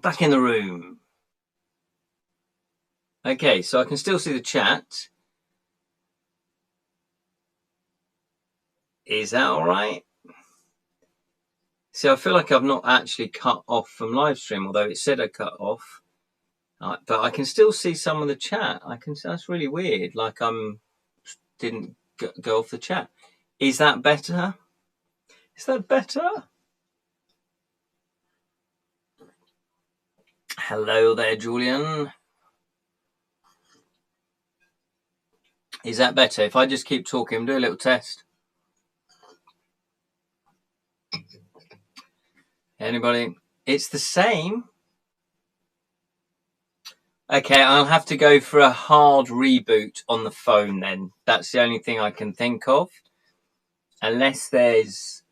back in the room. Okay, so I can still see the chat. Is that all right? See, I feel like I've not actually cut off from live stream, although it said I cut off. But I can still see some of the chat. That's really weird. Like didn't go off the chat. Is that better? Is that better? Hello there, Julian. Is that better? If I just keep talking, do a little test. Anybody? It's the same. Okay, I'll have to go for a hard reboot on the phone then. That's the only thing I can think of. Unless there's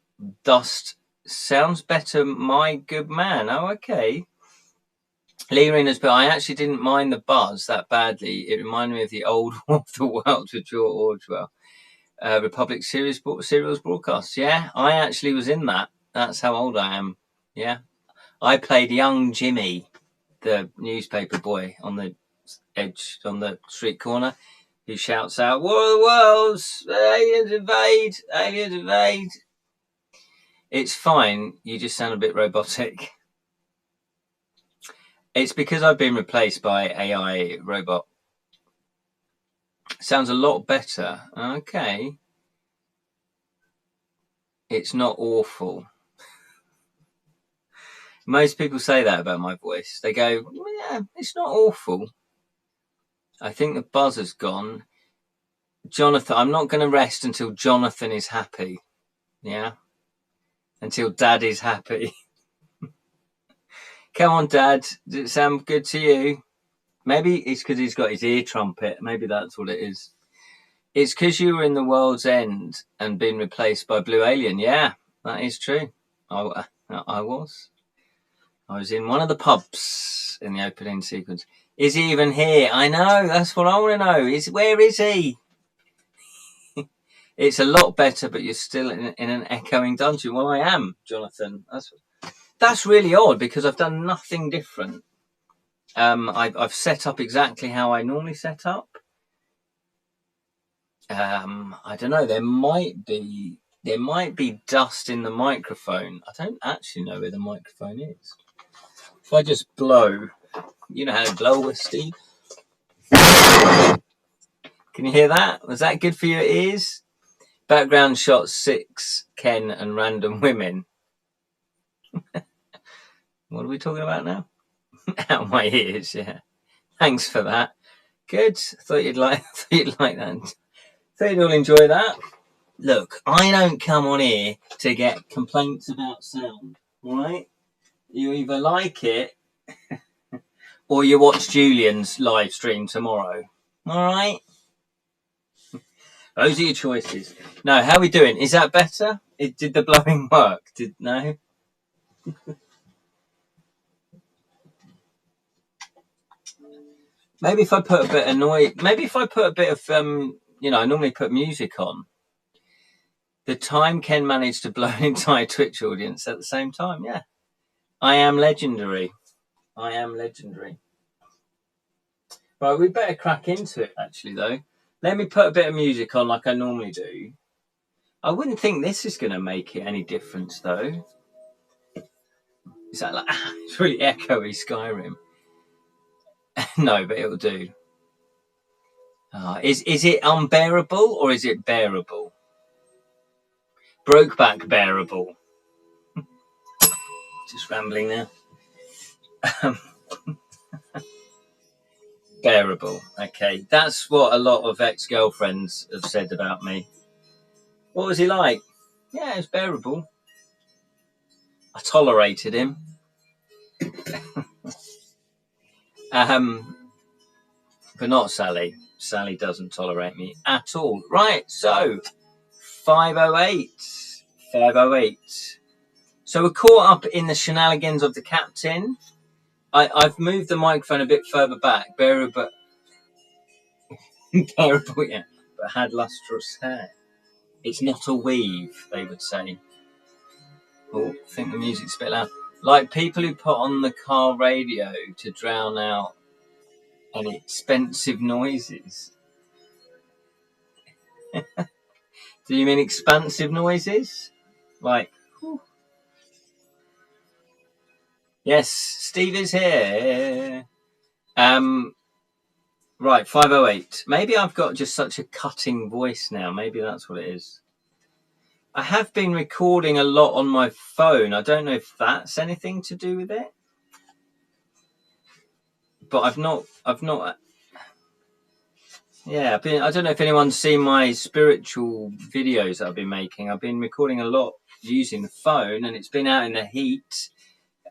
dust. Sounds better, my good man. Oh, okay. Lee Arenas, but I actually didn't mind the buzz that badly. It reminded me of the old War of the Worlds with George Orwell. Republic serials broadcasts. Yeah, I actually was in that. That's how old I am. Yeah. I played young Jimmy, the newspaper boy on the edge, on the street corner, who shouts out, "War of the Worlds! Aliens invade! Aliens invade!" It's fine. You just sound a bit robotic. It's because I've been replaced by AI robot. Sounds a lot better. Okay. It's not awful. Most people say that about my voice. They go, yeah, it's not awful. I think the buzz has gone. Jonathan, I'm not going to rest until Jonathan is happy. Yeah? Until Dad is happy. Come on, Dad. Does it sound good to you? Maybe it's because he's got his ear trumpet. Maybe that's what it is. It's because you were in the World's End and been replaced by Blue Alien. Yeah, that is true. I was. I was in one of the pubs in the opening sequence. Is he even here? I know. That's what I want to know. Where is he? It's a lot better, but you're still in an echoing dungeon. Well, I am, Jonathan. That's really odd because I've done nothing different. I've set up exactly how I normally set up. I don't know. There might be dust in the microphone. I don't actually know where the microphone is. If I just blow, you know how to blow with Steve. Can you hear that? Was that good for your ears? Background shot 6, Ken and random women. What are we talking about now? Out of my ears, yeah. Thanks for that. Good. Thought you'd like that. Thought you'd all enjoy that. Look, I don't come on here to get complaints about sound, all right? You either like it or you watch Julian's live stream tomorrow, all right? Those are your choices. No, how are we doing? Is that better? Did the blowing work? No? Maybe if I put a bit of noise, maybe if I put a bit of, I normally put music on. The time Ken managed to blow an entire Twitch audience at the same time, yeah. I am legendary. Right, we better crack into it, actually, though. Let me put a bit of music on like I normally do. I wouldn't think this is going to make it any difference, though. Is that like... it's really echoey Skyrim. No, but it'll do. Is it unbearable or is it bearable? Brokeback bearable. Just rambling now. Bearable. Okay, that's what a lot of ex-girlfriends have said about me. What was he like? Yeah, it's bearable. I tolerated him. But not Sally. Sally doesn't tolerate me at all. Right, so 508. So we're caught up in the shenanigans of the captain. I've moved the microphone a bit further back. Bearable, yeah, but had lustrous hair. It's not a weave, they would say. Oh, I think the music's a bit loud. Like people who put on the car radio to drown out any expensive noises. Do you mean expansive noises? Like, whew. Yes, Steve is here. Right, 508. Maybe I've got just such a cutting voice now. Maybe that's what it is. I have been recording a lot on my phone. I don't know if that's anything to do with it. But I've not. Yeah, I don't know if anyone's seen my spiritual videos that I've been making. I've been recording a lot using the phone, and it's been out in the heat.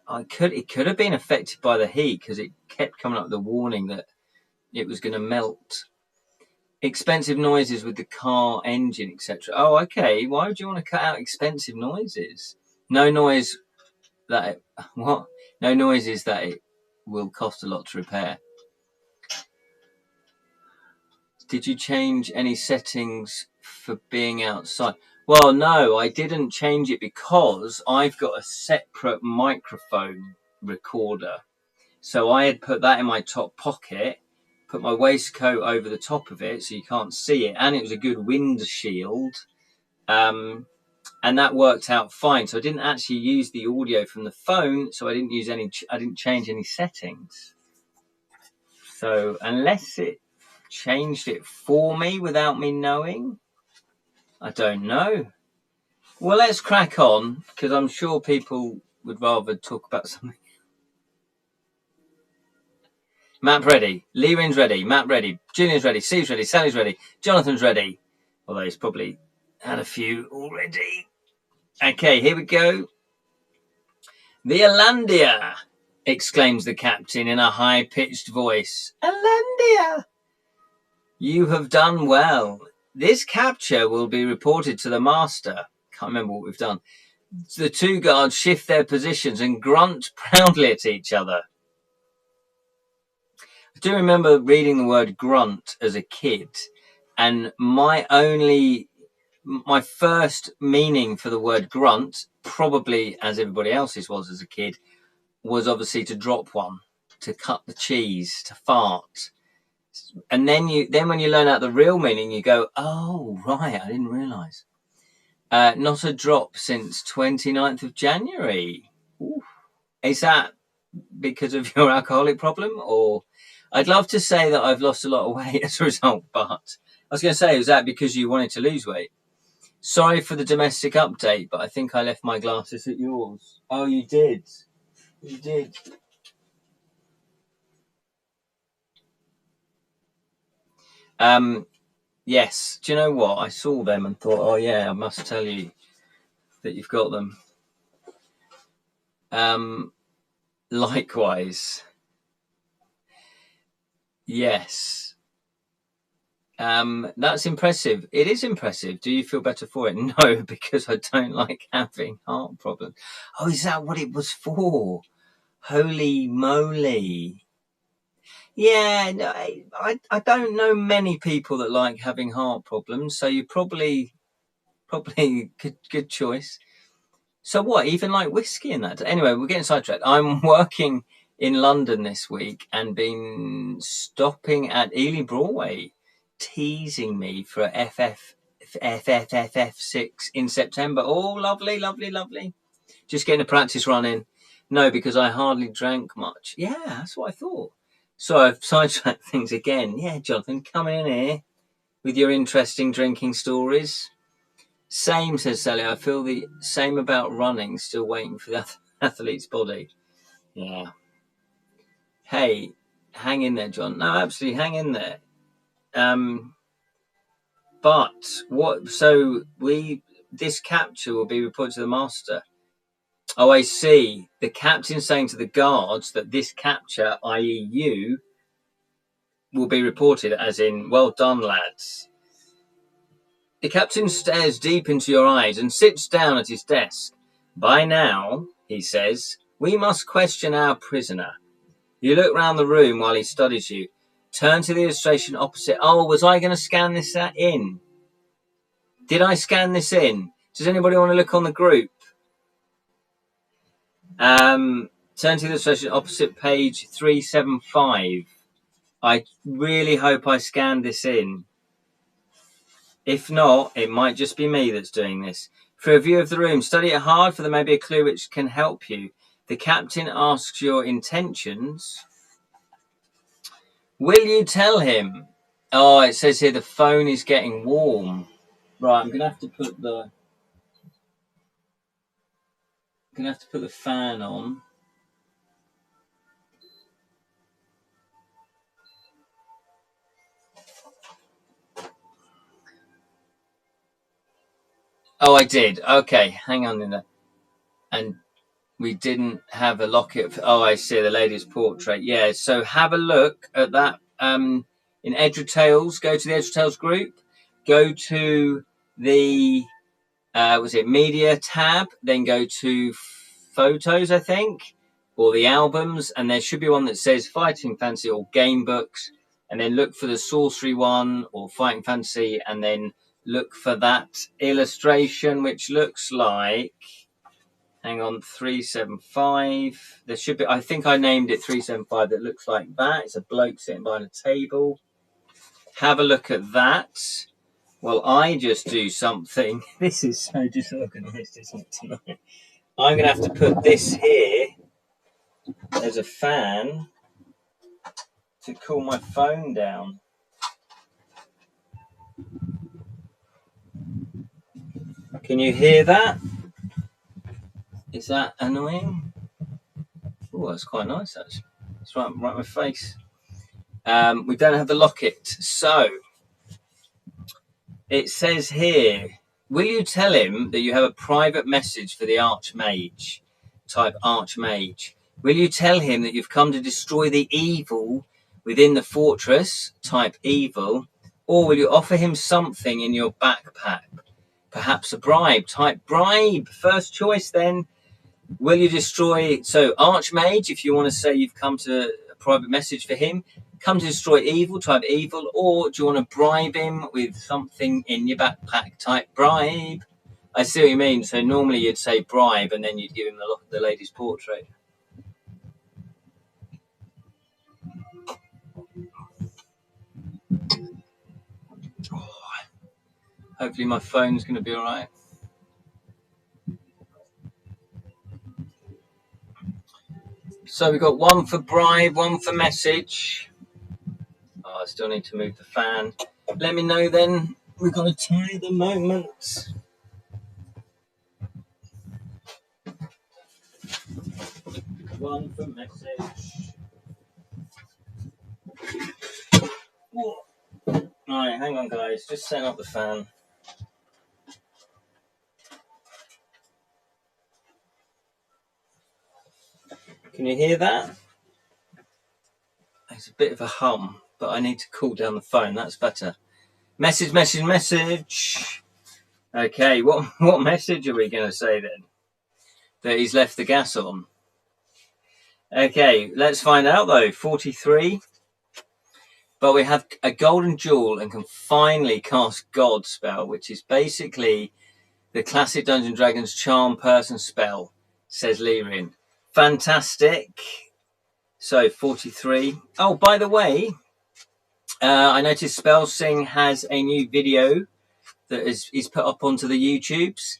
It could have been affected by the heat because it kept coming up with the warning that it was going to melt. Expensive noises with the car engine, etc. Oh, okay. Why would you want to cut out expensive noises? No noise that it, what? No noises that it will cost a lot to repair. Did you change any settings for being outside? Well, no, I didn't change it because I've got a separate microphone recorder. So I had put that in my top pocket, put my waistcoat over the top of it so you can't see it, and it was a good wind shield. And that worked out fine. So I didn't actually use the audio from the phone, so I didn't change any settings. So unless it changed it for me without me knowing, I don't know. Well, let's crack on, because I'm sure people would rather talk about something. Map ready, Leerin's ready, Matt ready, Julian's ready, Steve's ready, Sally's ready, Jonathan's ready. Although he's probably had a few already. Okay, here we go. The Alandia, exclaims the captain in a high-pitched voice. Alandia! You have done well. This capture will be reported to the master. Can't remember what we've done. The two guards shift their positions and grunt proudly at each other. I do remember reading the word grunt as a kid, and my first meaning for the word grunt, probably as everybody else's was as a kid, was obviously to drop one, to cut the cheese, to fart. And then when you learn out the real meaning, you go, oh, right, I didn't realise. Not a drop since 29th of January. Ooh. Is that because of your alcoholic problem? Or I'd love to say that I've lost a lot of weight as a result, but I was going to say, is that because you wanted to lose weight? Sorry for the domestic update, but I think I left my glasses at yours. Oh, you did. You did. Yes. Do you know what? I saw them and thought, oh yeah, I must tell you that you've got them. Likewise. Yes. That's impressive. It is impressive. Do you feel better for it? No, because I don't like having heart problems. Oh, is that what it was for? Holy moly. Yeah, no, I don't know many people that like having heart problems, so you probably good choice. So what, even like whiskey and that? Anyway, we're getting sidetracked. I'm working in London this week and been stopping at Ely Broadway, teasing me for FFFF6 in September. Oh, lovely, lovely, lovely. Just getting a practice run in. No, because I hardly drank much. Yeah, that's what I thought. So I've sidetracked things again. Yeah, Jonathan, come in here with your interesting drinking stories. Same, says Sally. I feel the same about running, still waiting for the athlete's body. Yeah. Hey, hang in there, John. No, absolutely, hang in there. But what? So this capture will be reported to the master. Oh, I see. The captain saying to the guards that this capture, i.e. you, will be reported as in, well done, lads. The captain stares deep into your eyes and sits down at his desk. By now, he says, we must question our prisoner. You look round the room while he studies you. Turn to the illustration opposite. Oh, was I going to scan this in? Did I scan this in? Does anybody want to look on the group? Turn to the illustration opposite page 375. I really hope I scanned this in. If not, it might just be me that's doing this. For a view of the room, study it hard, for there may be a clue which can help you. The captain asks your intentions. Will you tell him? Oh, it says here the phone is getting warm. Right, I'm gonna have to put the fan on. Oh, I did. Okay, hang on in there. And we didn't have a locket. Oh, I see, the lady's portrait. Yeah, so have a look at that in Edra Tales. Go to the Edra Tales group. Go to the was it media tab? Then go to photos, I think, or the albums, and there should be one that says Fighting Fantasy or Gamebooks, and then look for the Sorcery one or Fighting Fantasy, and then look for that illustration, which looks like. Hang on, 375. There should be, I think I named it 375. That looks like that. It's a bloke sitting behind a table. Have a look at that. Well, I just do something. This is so disorganized, isn't it, tonight? I'm going to have to put this here as a fan to cool my phone down. Can you hear that? Is that annoying? Oh, that's quite nice, actually. It's right in my face. We don't have the locket. So, it says here, will you tell him that you have a private message for the Archmage? Type Archmage. Will you tell him that you've come to destroy the evil within the fortress? Type evil. Or will you offer him something in your backpack? Perhaps a bribe. Type bribe. First choice then. Will you destroy... So Archmage, if you want to say you've come to a private message for him, come to destroy evil, type evil. Or do you want to bribe him with something in your backpack? Type bribe. I see what you mean. So normally you'd say bribe and then you'd give him the lady's portrait. Oh, hopefully my phone's going to be all right. So we've got one for bribe, one for message. Oh, I still need to move the fan. Let me know then. We're going to tie the moment. One for message. Whoa. Alright, hang on guys. Just setting up the fan. Can you hear that? It's a bit of a hum, but I need to cool down the phone. That's better. Message, message, message. Okay, what message are we going to say then? That he's left the gas on. Okay, let's find out though. 43. But we have a golden jewel and can finally cast God spell, which is basically the classic Dungeons & Dragons charm person spell, says Lyrin. Fantastic. So 43. Oh, by the way, I noticed Spellsing has a new video that is put up onto the YouTubes.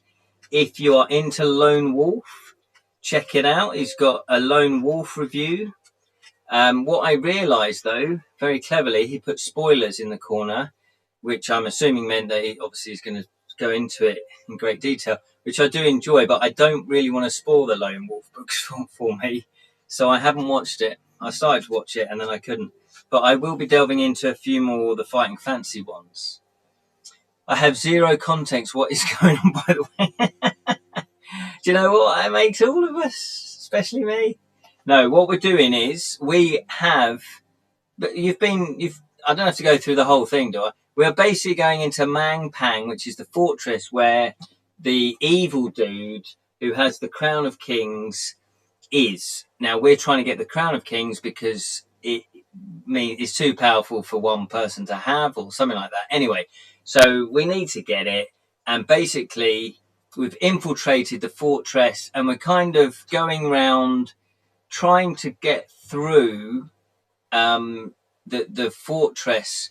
If you are into Lone Wolf, check it out. He's got a Lone Wolf review. What I realised, though, very cleverly, he put spoilers in the corner, which I'm assuming meant that he obviously is going to go into it in great detail, which I do enjoy, but I don't really want to spoil the Lone Wolf books for me, so I haven't watched it. I started to watch it and then I couldn't, but I will be delving into a few more of the Fighting Fantasy ones. I have zero context what is going on, by the way. Do you know what? It makes all of us, especially me. No, what we're doing is we have, but I don't have to go through the whole thing, do I? We're basically going into Mampang, which is the fortress where the evil dude who has the Crown of Kings is. Now, we're trying to get the Crown of Kings because it's too powerful for one person to have or something like that. Anyway, so we need to get it. And basically, we've infiltrated the fortress, and we're kind of going round trying to get through the fortress,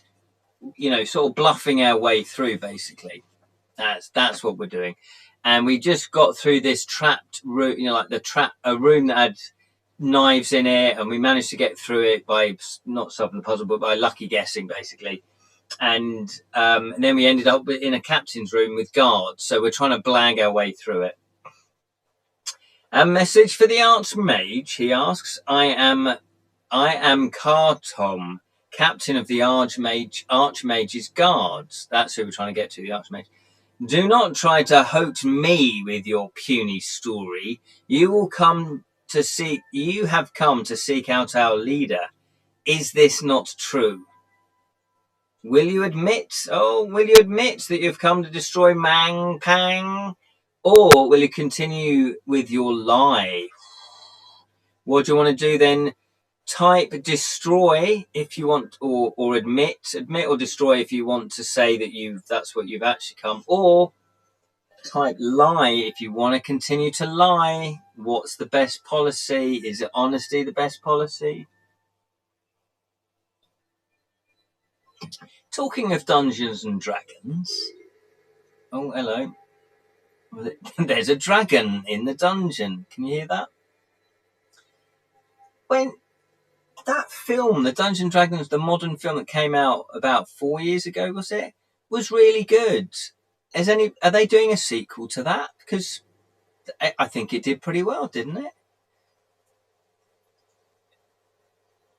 you know, sort of bluffing our way through, basically. That's what we're doing. And we just got through this trapped room, you know, like a room that had knives in it, and we managed to get through it by not solving the puzzle, but by lucky guessing, basically. And then we ended up in a captain's room with guards, so we're trying to blag our way through it. A message for the Archmage, he asks. I am Kartom, captain of the Archmage's guards. That's who we're trying to get to, the Archmage. Do not try to hoax me with your puny story. You have come to seek out our leader. Is this not true? Will you admit that you've come to destroy Mampang? Or will you continue with your lie? What do you want to do then? Type destroy if you want, or admit or destroy if you want to say that that's what you've actually come, or type lie if you want to continue to lie. What's the best policy? Is it honesty the best policy? Talking of Dungeons and Dragons. Oh, hello. There's a dragon in the dungeon. Can you hear that? When that film, the Dungeons and Dragons, the modern film that came out about 4 years ago, was really good. Are they doing a sequel to that? Because I think it did pretty well, didn't it?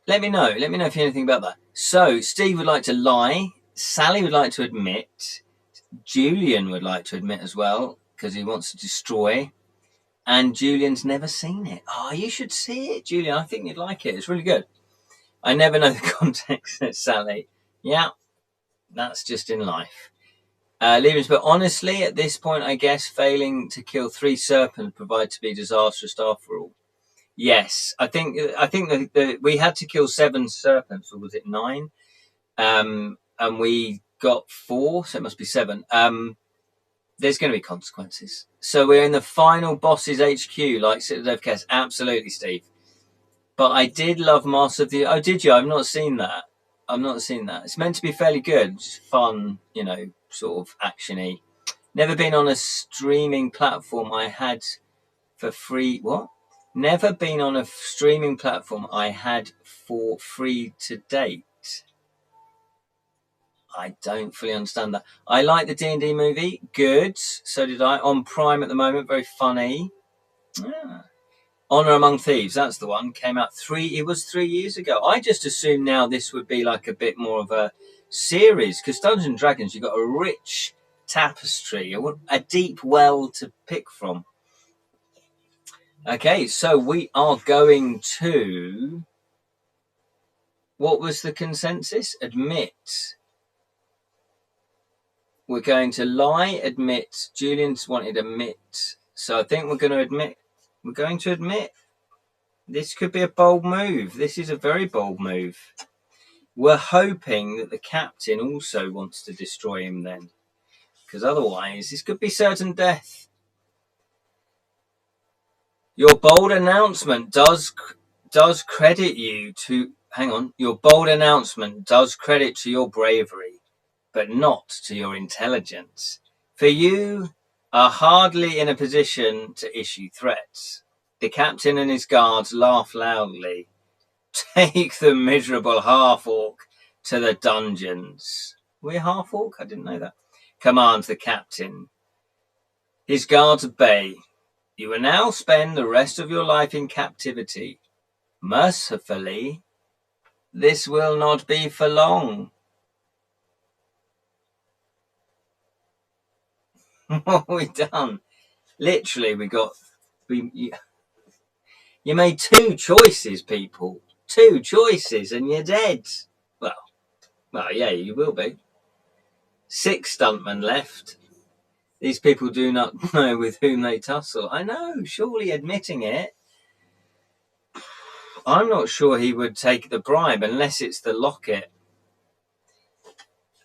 Let me know if you know anything about that. So, Steve would like to lie. Sally would like to admit. Julian would like to admit as well, because he wants to destroy. And Julian's never seen it. Oh, you should see it, Julian. I think you'd like it. It's really good. I never know the context, Sally. Yeah, that's just in life. Leaving, but honestly, at this point, I guess failing to kill 3 serpents provides to be disastrous after all. Yes, I think we had to kill 7 serpents, or was it 9? And we got 4, so it must be 7. There's going to be consequences. So we're in the final boss's HQ, like Citadel of Chaos. Absolutely, Steve. But I did love Master of the... Oh, did you? I've not seen that. It's meant to be fairly good. Just fun, you know, sort of action-y. Never been on a streaming platform I had for free... What? Never been on a streaming platform I had for free to date. I don't fully understand that. I like the D&D movie. Good. So did I. On Prime at the moment. Very funny. Yeah. Honor Among Thieves. That's the one. Came out 3 years ago. I just assumed now this would be like a bit more of a series. Because Dungeons and Dragons, you've got a rich tapestry. A deep well to pick from. Okay, so we are going to... What was the consensus? Admit. We're going to lie, admit. Julian's wanted admit. So I think we're going to admit. We're going to admit. This could be a bold move. This is a very bold move. We're hoping that the captain also wants to destroy him then. Because otherwise, this could be certain death. Your bold announcement does credit you to... Hang on. Your bold announcement does credit to your bravery, but not to your intelligence. For you are hardly in a position to issue threats. The captain and his guards laugh loudly. Take the miserable half-orc to the dungeons. We're half-orc? I didn't know that. Commands the captain. His guards obey. You will now spend the rest of your life in captivity. Mercifully, this will not be for long. What have we done? Literally, you made 2 choices, people. 2 choices, and you're dead. Well, yeah, you will be. 6 stuntmen left. These people do not know with whom they tussle. I know, surely admitting it. I'm not sure he would take the bribe unless it's the locket.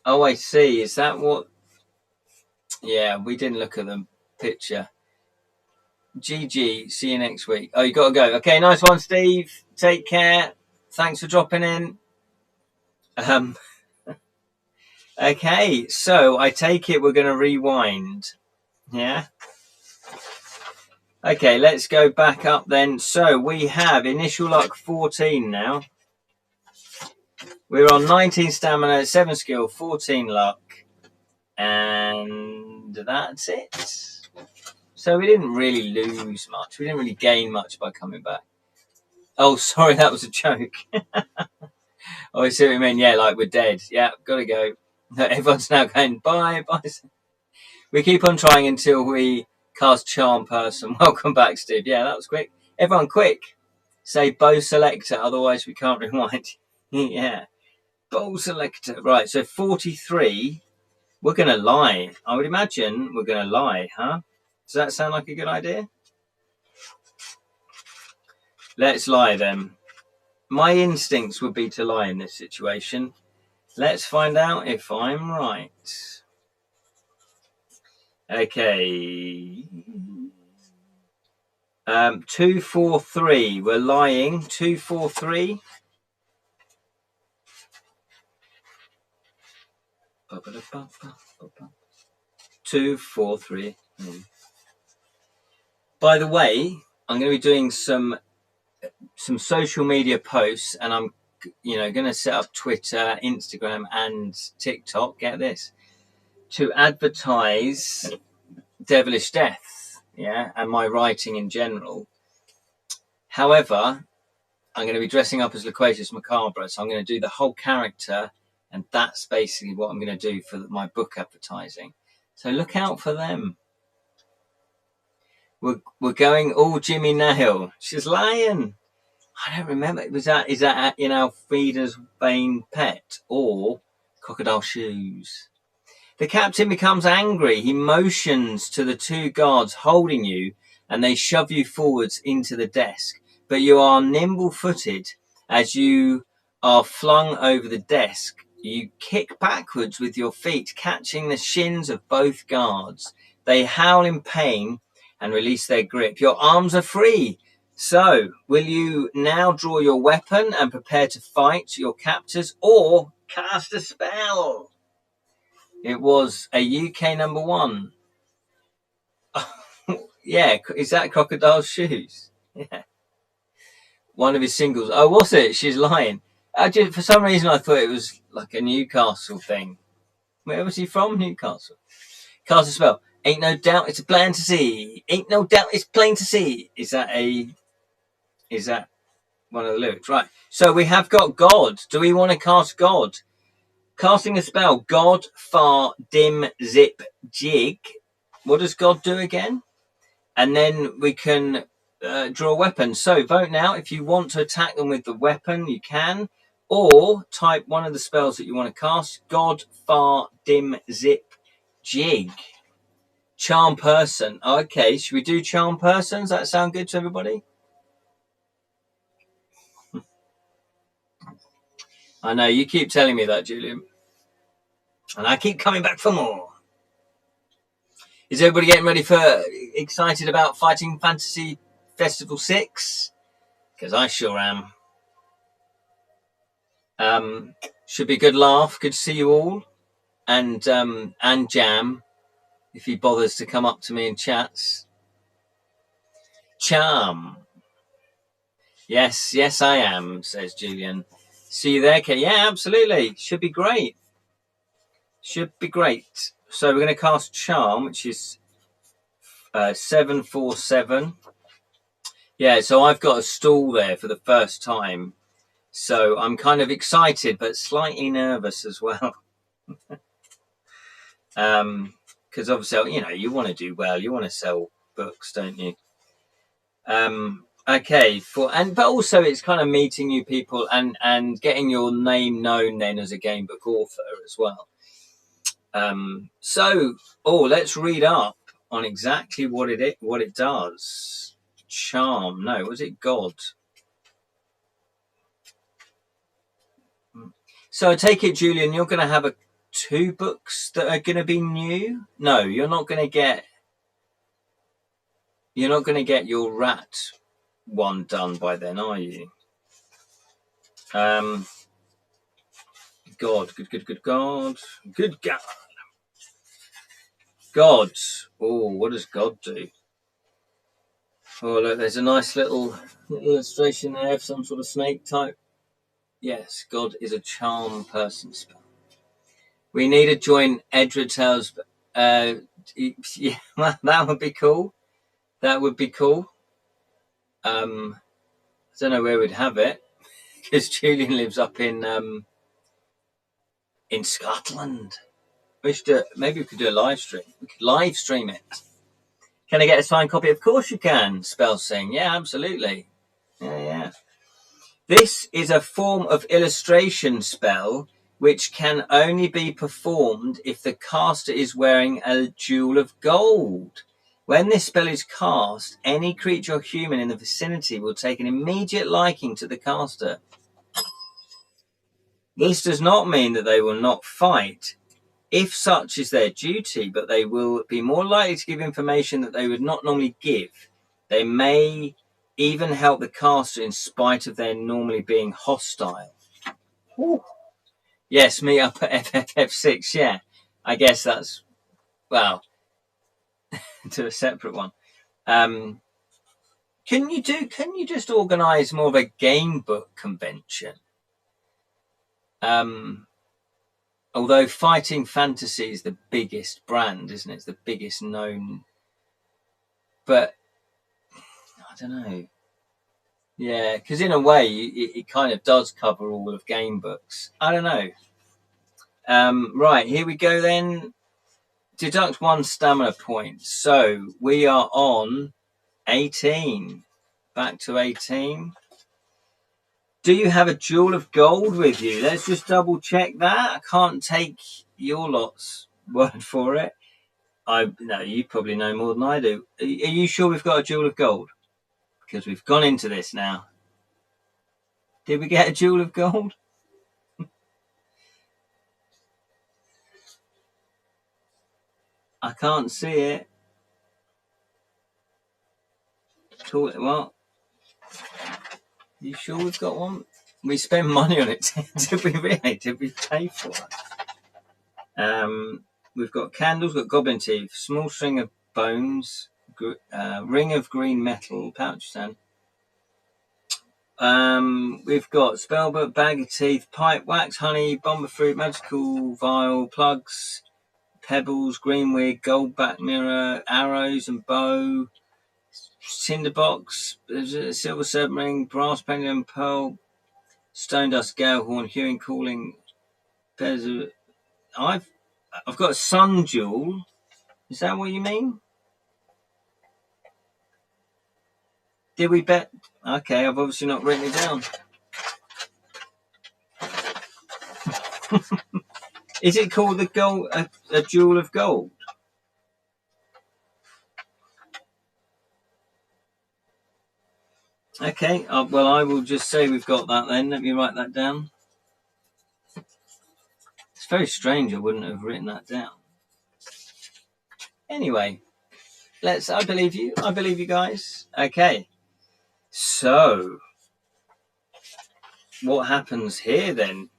Oh, I see. Is that what... Yeah, we didn't look at them. picture. GG. See you next week. Oh, you got to go. Okay, nice one, Steve. Take care. Thanks for dropping in. Okay, so I take it we're going to rewind. Yeah. Okay, let's go back up then. So we have initial luck 14 now. We're on 19 stamina, 7 skill, 14 luck. And that's it. So we didn't really lose much. We didn't really gain much by coming back. Oh, sorry, that was a joke. Oh, I see what you mean. Yeah, like we're dead. Yeah, gotta go. Everyone's now going, bye, bye. We keep on trying until we cast Charm Person. Welcome back, Steve. Yeah, that was quick. Everyone, quick. Say bow selector, otherwise we can't rewind. Yeah. Bow selector. Right, so 43. We're going to lie. I would imagine we're going to lie, huh? Does that sound like a good idea? Let's lie then. My instincts would be to lie in this situation. Let's find out if I'm right. Okay. 2, 4, 3. We're lying. 2, 4, 3. 2, 4, 3. By the way, I'm going to be doing some social media posts, and I'm going to set up Twitter, Instagram, and TikTok. Get this, to advertise Devilish Death, yeah, and my writing in general. However, I'm going to be dressing up as Loquacious McCarbre, so I'm going to do the whole character, and that's basically what I'm going to do for my book advertising. So look out for them. We're going all Jimmy Nail. She's lying. I don't remember. Is that in Alfreda's vain pet or Crocodile Shoes? The captain becomes angry. He motions to the 2 guards holding you, and they shove you forwards into the desk. But you are nimble-footed. As you are flung over the desk, you kick backwards with your feet, catching the shins of both guards. They howl in pain and release their grip. Your arms are free. So, will you now draw your weapon and prepare to fight your captors, or cast a spell? It was a UK number 1. Yeah, is that Crocodile Shoes? Yeah. One of his singles. Oh, was it? She's lying. For some reason, I thought it was like a Newcastle thing. Where was he from? Newcastle. Cast a spell. Ain't no doubt it's plain to see. Ain't no doubt it's plain to see. Is that one of the lyrics? Right. So we have got God. Do we want to cast God? Casting a spell. God, far, dim, zip, jig. What does God do again? And then we can draw a weapon. So vote now. If you want to attack them with the weapon, you can. Or type one of the spells that you want to cast. God, far, dim, zip, jig. Charm Person. Okay, should we do Charm Person? Does that sound good to everybody? I know, you keep telling me that, Julian. And I keep coming back for more. Is everybody getting excited about Fighting Fantasy Festival 6? Because I sure am. Should be a good laugh. Good to see you all. And Jam, if he bothers to come up to me and chats. Charm. Yes, I am, says Julian. See you there, Kate. Yeah, absolutely. Should be great. Should be great. So we're going to cast Charm, which is 747. Yeah, so I've got a stall there for the first time. So I'm kind of excited, but slightly nervous as well. Because obviously, you want to do well. You want to sell books, don't you? Okay, but also it's kind of meeting new people and getting your name known then as a Gamebook author as well. Let's read up on exactly what it does. Charm. No, was it God? So I take it, Julian, you're going to have 2 books that are going to be new? No, you're not going to get You're not going to get your rat one done by then, are you? God, good God. Good God. God. Oh, what does God do? Oh, look, there's a nice little illustration there of some sort of snake type. Yes, God is a charm person spell. We need a joint Edra Tales. Yeah, that would be cool. That would be cool. I don't know where we'd have it because Julian lives up in Scotland. Maybe we could do a live stream. We could live stream it. Can I get a signed copy? Of course you can. Spell Sing. Yeah, absolutely. Yeah. This is a form of illustration spell which can only be performed if the caster is wearing a jewel of gold. When this spell is cast, any creature or human in the vicinity will take an immediate liking to the caster. This does not mean that they will not fight, if such is their duty, but they will be more likely to give information that they would not normally give. They may even help the caster in spite of their normally being hostile. Ooh. Yes, meet up at FFF6, yeah. I guess that's, well, to a separate one. Can you just organise more of a Gamebook convention? Although Fighting Fantasy is the biggest brand, isn't it? It's the biggest known. But I don't know. Yeah, because in a way, it kind of does cover all of Gamebooks. I don't know. Right, here we go then. Deduct 1 stamina point. So we are on 18. Back to 18. Do you have a jewel of gold with you? Let's just double check that. I can't take your lot's word for it. No, you probably know more than I do. Are you sure we've got a jewel of gold? Because we've gone into this now. Did we get a jewel of gold? I can't see it. Well, you sure we've got one? We spend money on it. Did we really? Did we pay for it? We've got candles, we've got goblin teeth, small string of bones, ring of green metal, pouch stand. We've got spellbook, bag of teeth, pipe, wax, honey, bomber fruit, magical vial, plugs, pebbles, green wig, gold back mirror, arrows and bow, tinderbox, silver serpent ring, brass pendulum, pearl, stone dust, gale horn, hewing, calling. I've got a sun jewel. Is that what you mean? Did we bet? Okay, I've obviously not written it down. Is it called the gold? A jewel of gold? Okay, well, I will just say we've got that then. Let me write that down. It's very strange I wouldn't have written that down. Anyway, I believe you. I believe you guys. Okay. So, what happens here then?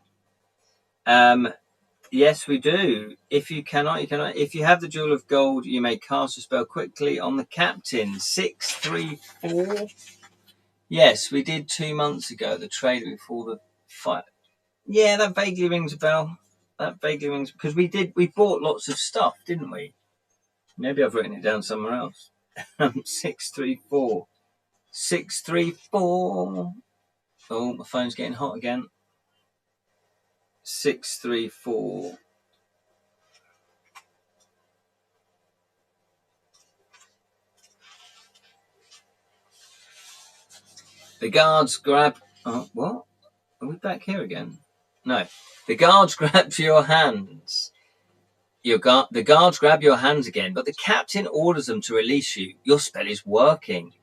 Yes, we do. If you cannot, you cannot. If you have the jewel of gold, you may cast a spell quickly on the captain. 634. Yes, we did 2 months ago, the trailer before the fight. Yeah, that vaguely rings a bell. That vaguely rings, because we bought lots of stuff, didn't we? Maybe I've written it down somewhere else. 634. 634. Oh, my phone's getting hot again. 634. The guards grab. Oh, what? Are we back here again? No. The guards grab your hands. The guards grab your hands again, but the captain orders them to release you. Your spell is working.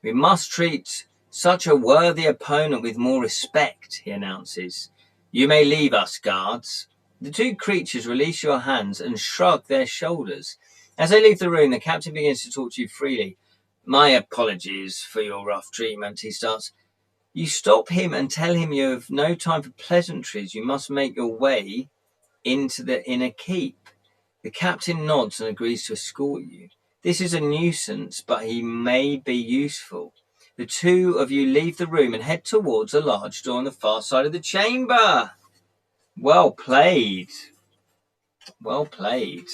We must treat such a worthy opponent with more respect, he announces. You may leave us, guards. The two creatures release your hands and shrug their shoulders. As they leave the room, the captain begins to talk to you freely. My apologies for your rough treatment, he starts. You stop him and tell him you have no time for pleasantries. You must make your way into the inner keep. The captain nods and agrees to escort you. This is a nuisance, but he may be useful. The two of you leave the room and head towards a large door on the far side of the chamber. Well played. Well played.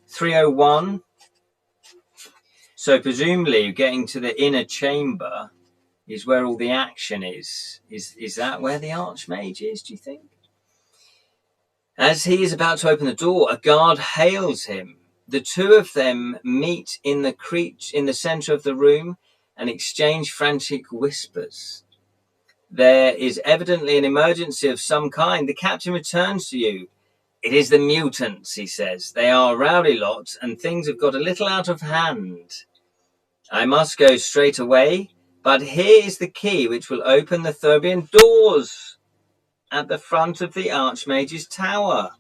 301. So presumably getting to the inner chamber is where all the action is. Is that where the Archmage is, do you think? As he is about to open the door, a guard hails him. The two of them meet in the center of the room and exchange frantic whispers. There is evidently an emergency of some kind. The captain returns to you. It is the mutants, he says. They are a rowdy lot and things have got a little out of hand. I must go straight away, but here is the key which will open the Thurbian doors at the front of the Archmage's tower.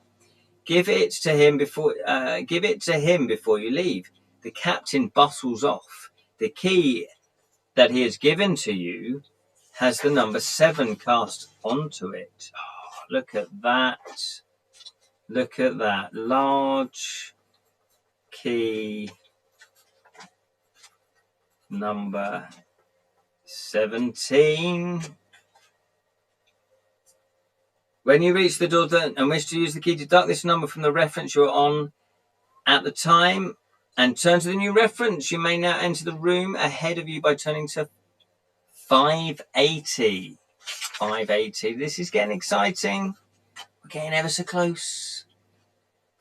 Give it to him before you leave. The captain bustles off. The key that he has given to you has the number 7 cast onto it. Oh, look at that. Look at that. Large key number 17. When you reach the door and wish to use the key, deduct this number from the reference you're on at the time and turn to the new reference. You may now enter the room ahead of you by turning to 580. 580. This is getting exciting. We're getting ever so close.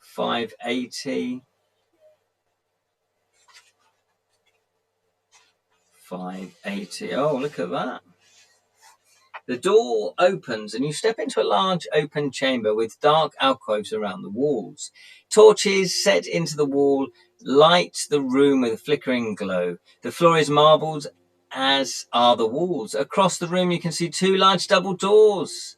580. 580. Oh, look at that. The door opens and you step into a large open chamber with dark alcoves around the walls. Torches set into the wall light the room with a flickering glow. The floor is marbled, as are the walls. Across the room you can see 2 large double doors.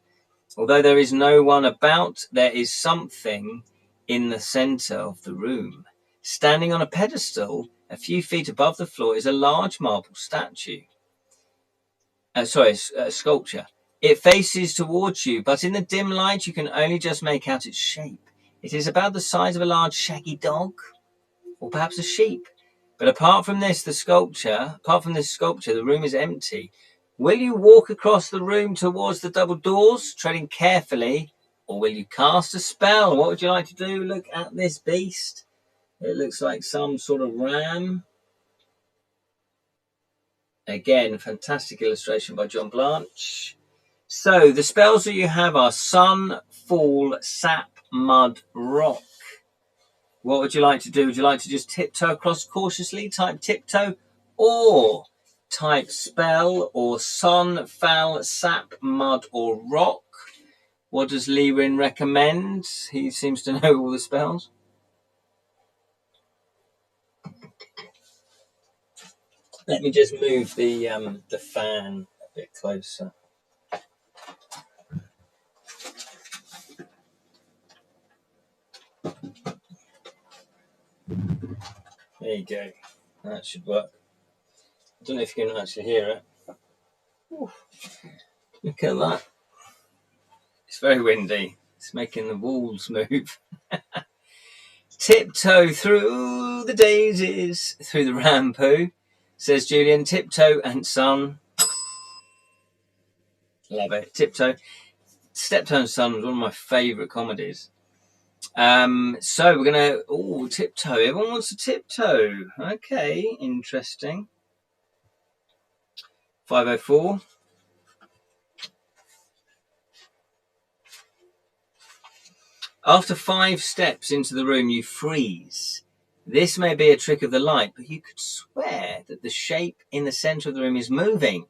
Although there is no one about, there is something in the center of the room. Standing on a pedestal a few feet above the floor is a large marble statue. Sculpture. It faces towards you, but in the dim light you can only just make out its shape. It is about the size of a large shaggy dog, or perhaps a sheep. But apart from this sculpture, the room is empty. Will you walk across the room towards the double doors, treading carefully, or will you cast a spell? What would you like to do? Look at this beast. It looks like some sort of ram. Again, fantastic illustration by John Blanche. So the spells that you have are Sun, Fall, Sap, Mud, Rock. What would you like to do? Would you like to just tiptoe across cautiously, type tiptoe, or type spell, or Sun, Fall, Sap, Mud, or Rock? What does Lewin recommend? He seems to know all the spells. Let me just move the fan a bit closer. There you go. That should work. I don't know if you can actually hear it. Ooh. Look at that. It's very windy. It's making the walls move. Tiptoe through the daisies, through the rampoo, says Julian. Tiptoe and Sun. Love it. Tiptoe. Steptoe and Son was one of my favourite comedies. So we're going to... tiptoe. Everyone wants to tiptoe. Okay, interesting. 504. After 5 steps into the room, you freeze. This may be a trick of the light, but you could swear that the shape in the centre of the room is moving.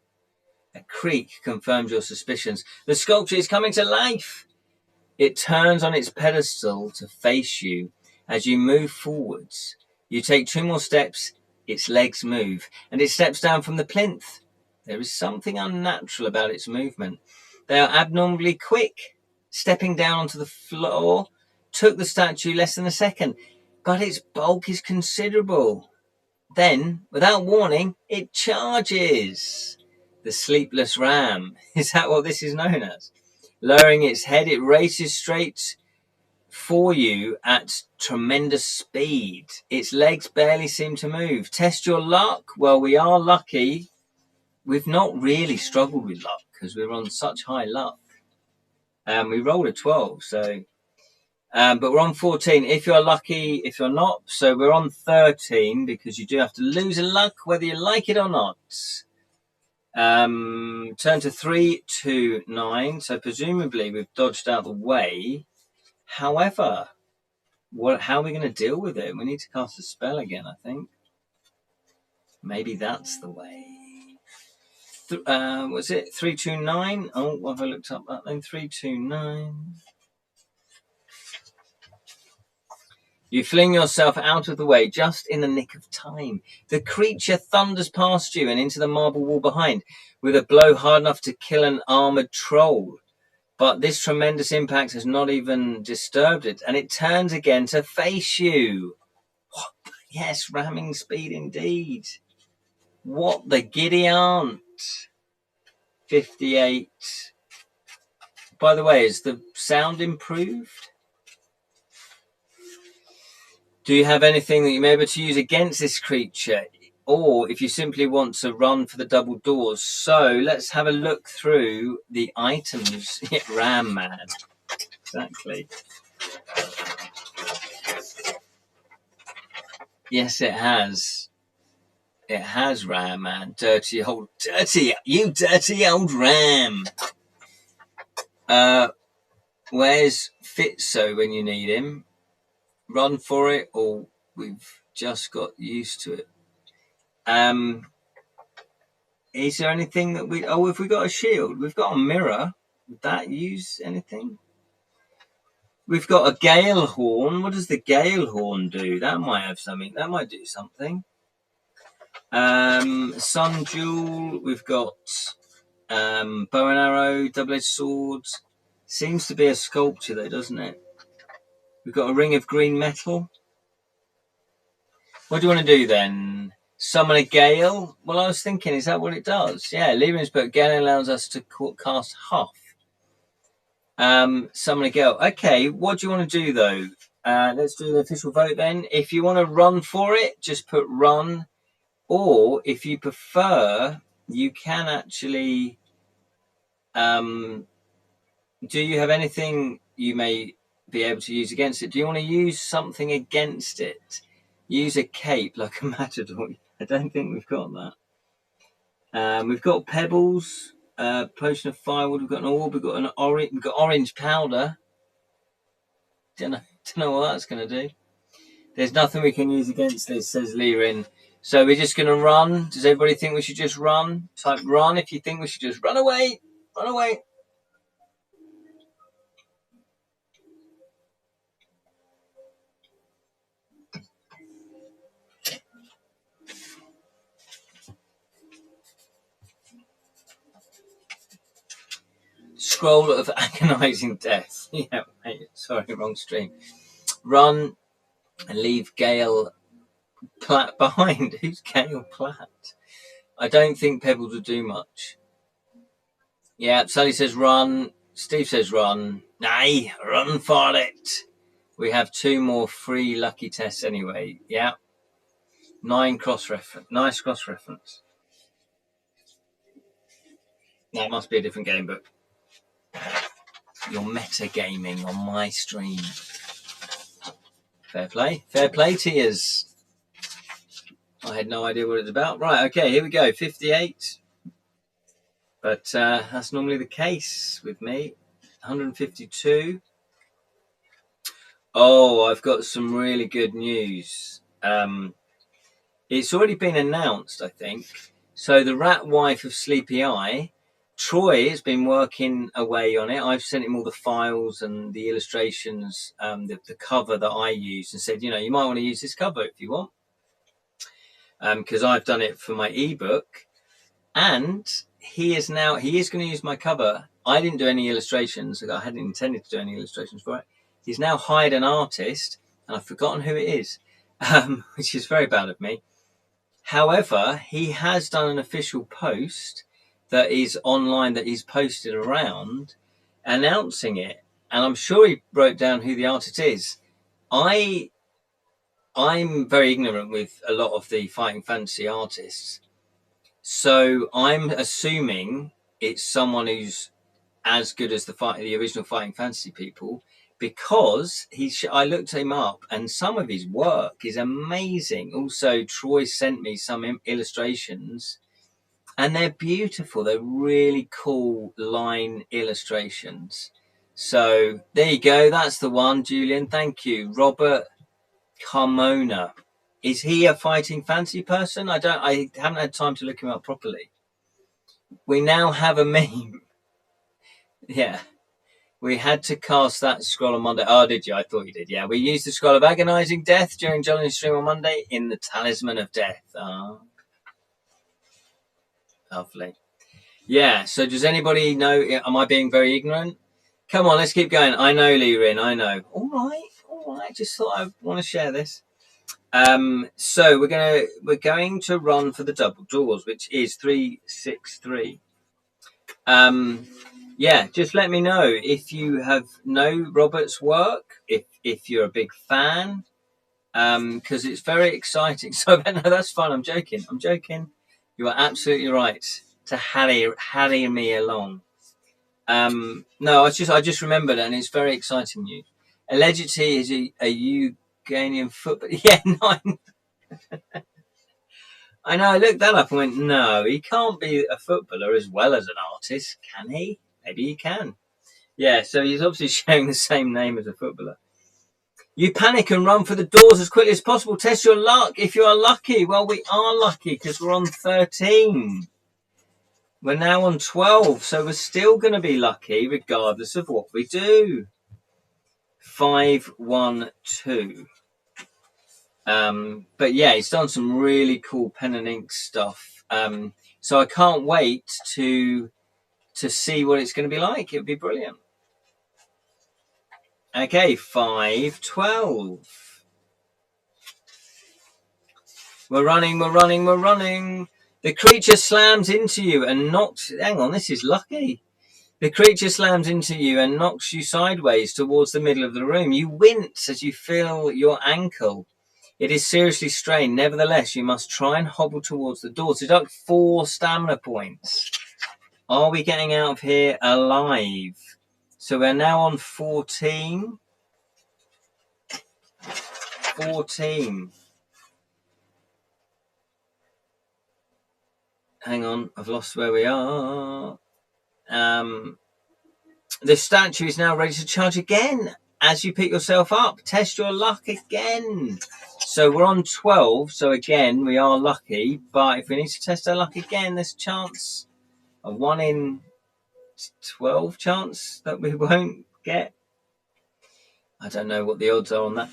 A creak confirms your suspicions. The sculpture is coming to life. It turns on its pedestal to face you. As you move forwards, you take 2 more steps, its legs move, and it steps down from the plinth. There is something unnatural about its movement. They are abnormally quick. Stepping down onto the floor took the statue less than a second, but its bulk is considerable. Then, without warning, it charges. The sleepless ram. Is that what this is known as? Lowering its head, it races straight for you at tremendous speed. Its legs barely seem to move. Test your luck. Well, we are lucky. We've not really struggled with luck because we're on such high luck. We rolled a 12, so... but we're on 14. If you're lucky, if you're not, so we're on 13 because you do have to lose a luck whether you like it or not. Turn to 3, 2, 9. So presumably we've dodged out the way. However, how are we going to deal with it? We need to cast a spell again, I think. Maybe that's the way. Was it 3, 2, 9? Oh, what have I looked up that then? 3, 2, 9. You fling yourself out of the way just in the nick of time. The creature thunders past you and into the marble wall behind with a blow hard enough to kill an armored troll. But this tremendous impact has not even disturbed it, and it turns again to face you. What? Yes, ramming speed indeed. What the giddy aunt? 58. By the way, is the sound improved? Do you have anything that you may be able to use against this creature? Or if you simply want to run for the double doors. So let's have a look through the items. Ram man. Exactly. Yes, it has. It has ram man. Dirty, you dirty old ram. Where's Fitzo when you need him? Run for it, or we've just got used to it. Is there anything that we... Oh, if we got a shield, we've got a mirror. Would that use anything? We've got a gale horn. What does the gale horn do? That might have something. That might do something. Sun jewel. We've got bow and arrow, double-edged swords. Seems to be a sculpture though, doesn't it? We've got a ring of green metal. What do you want to do then? Summon a gale? Well, I was thinking, is that what it does? Yeah, leaving his book, gale allows us to cast huff. Summon a gale. Okay, what do you want to do though? Let's do the official vote then. If you want to run for it, just put run. Or if you prefer, you can actually... do you have anything you may be able to use against it? Do you want to use something against it? Use a cape like a matador. I don't think we've got that. We've got pebbles, potion of firewood. We've got an orb. We've got orange powder. Don't know what that's going to do. There's nothing we can use against this, says Lirin. So we're just going to run. Does everybody think we should just run? Type run if you think we should just run away. Run away. Scroll of agonizing death. Yeah, mate, sorry, wrong stream. Run and leave Gale Platt behind. Who's Gale Platt? I don't think Pebbles would do much. Yeah, Sally says run. Steve says run. Nay, run for it. We have 2 more free lucky tests anyway. Yeah. 9 cross-reference. Nice cross-reference. That must be a different game book. You're metagaming on my stream. Fair play. Fair play to yous. I had no idea what it's about. Right, okay, here we go. 58. But that's normally the case with me. 152. Oh, I've got some really good news. It's already been announced, I think. So the rat wife of Sleepy Eye, Troy, has been working away on it. I've sent him all the files and the illustrations, the cover that I used, and said, you know, you might want to use this cover if you want. Because I've done it for my ebook. And he is going to use my cover. I didn't do any illustrations. I hadn't intended to do any illustrations for it. He's now hired an artist, and I've forgotten who it is, which is very bad of me. However, he has done an official post that is online, that he's posted around, announcing it. And I'm sure he wrote down who the artist is. I'm very ignorant with a lot of the Fighting Fantasy artists. So I'm assuming it's someone who's as good as the original Fighting Fantasy people, because I looked him up and some of his work is amazing. Also, Troy sent me some illustrations and they're beautiful. They're really cool line illustrations. So there you go. That's the one, Julian. Thank you. Robert Carmona. Is he a Fighting Fantasy person? I haven't had time to look him up properly. We now have a meme. Yeah. We had to cast that scroll on Monday. Oh, did you? I thought you did. Yeah. We used the scroll of agonizing death during Johnny's stream on Monday in the Talisman of Death. Oh. Lovely. Yeah. So does anybody know? Am I being very ignorant? Come on, let's keep going. I know, Lee Rin. I know. All right. Just thought I want to share this. So we're going to run for the double doors, which is 363. Yeah, just let me know if you know Robert's work, if you're a big fan, because it's very exciting. So no, that's fun. I'm joking. You are absolutely right to harry me along. No, I just remembered, and it's very exciting news. Allegedly is a Ukrainian football. Yeah, 9. I know. I looked that up and went, no, he can't be a footballer as well as an artist, can he? Maybe he can. Yeah, so he's obviously sharing the same name as a footballer. You panic and run for the doors as quickly as possible. Test your luck if you are lucky. Well, we are lucky because we're on 13. We're now on 12, so we're still going to be lucky regardless of what we do. 5, 1, 2. But yeah, he's done some really cool pen and ink stuff. So I can't wait to see what it's going to be like. It'll be brilliant. Okay, 5, 12. We're running. The creature slams into you and knocks... Hang on, this is lucky. The creature slams into you and knocks you sideways towards the middle of the room. You wince as you feel your ankle. It is seriously strained. Nevertheless, you must try and hobble towards the door. Deduct 4 stamina points. Are we getting out of here alive? So we're now on 14. 14. Hang on, I've lost where we are. The statue is now ready to charge again. As you pick yourself up, test your luck again. So we're on 12. So again, we are lucky. But if we need to test our luck again, there's a chance, a 1 in 12 chance that we won't get. I don't know what the odds are on that.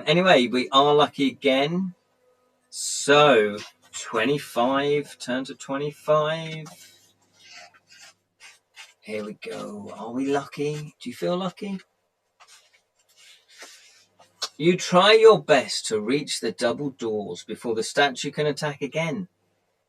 Anyway, we are lucky again. So 25, turn to 25. Here we go. Are we lucky? Do you feel lucky? You try your best to reach the double doors before the statue can attack again,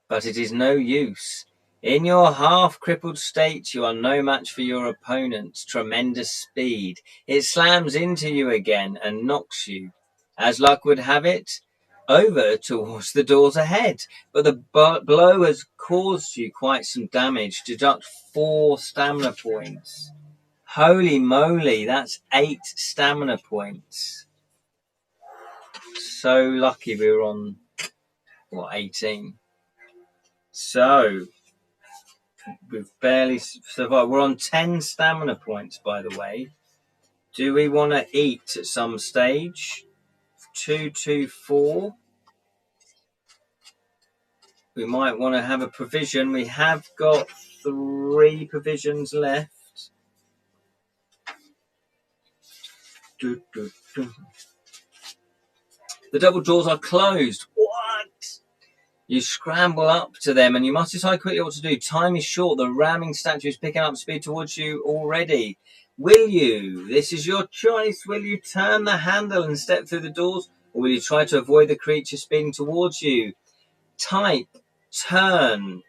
but it is no use. In your half-crippled state, you are no match for your opponent's tremendous speed. It slams into you again and knocks you, as luck would have it, over towards the doors ahead. But the blow has caused you quite some damage. Deduct 4 stamina points. Holy moly, that's 8 stamina points. So lucky we were on, 18. So we've barely survived. We're on 10 stamina points, by the way. Do we want to eat at some stage? 2, 2, 4. We might want to have a provision. We have got 3 provisions left. The double doors are closed. What? You scramble up to them and you must decide quickly what to do. Time is short. The ramming statue is picking up speed towards you already. Will you? This is your choice. Will you turn the handle and step through the doors? Or will you try to avoid the creature speeding towards you? Type turn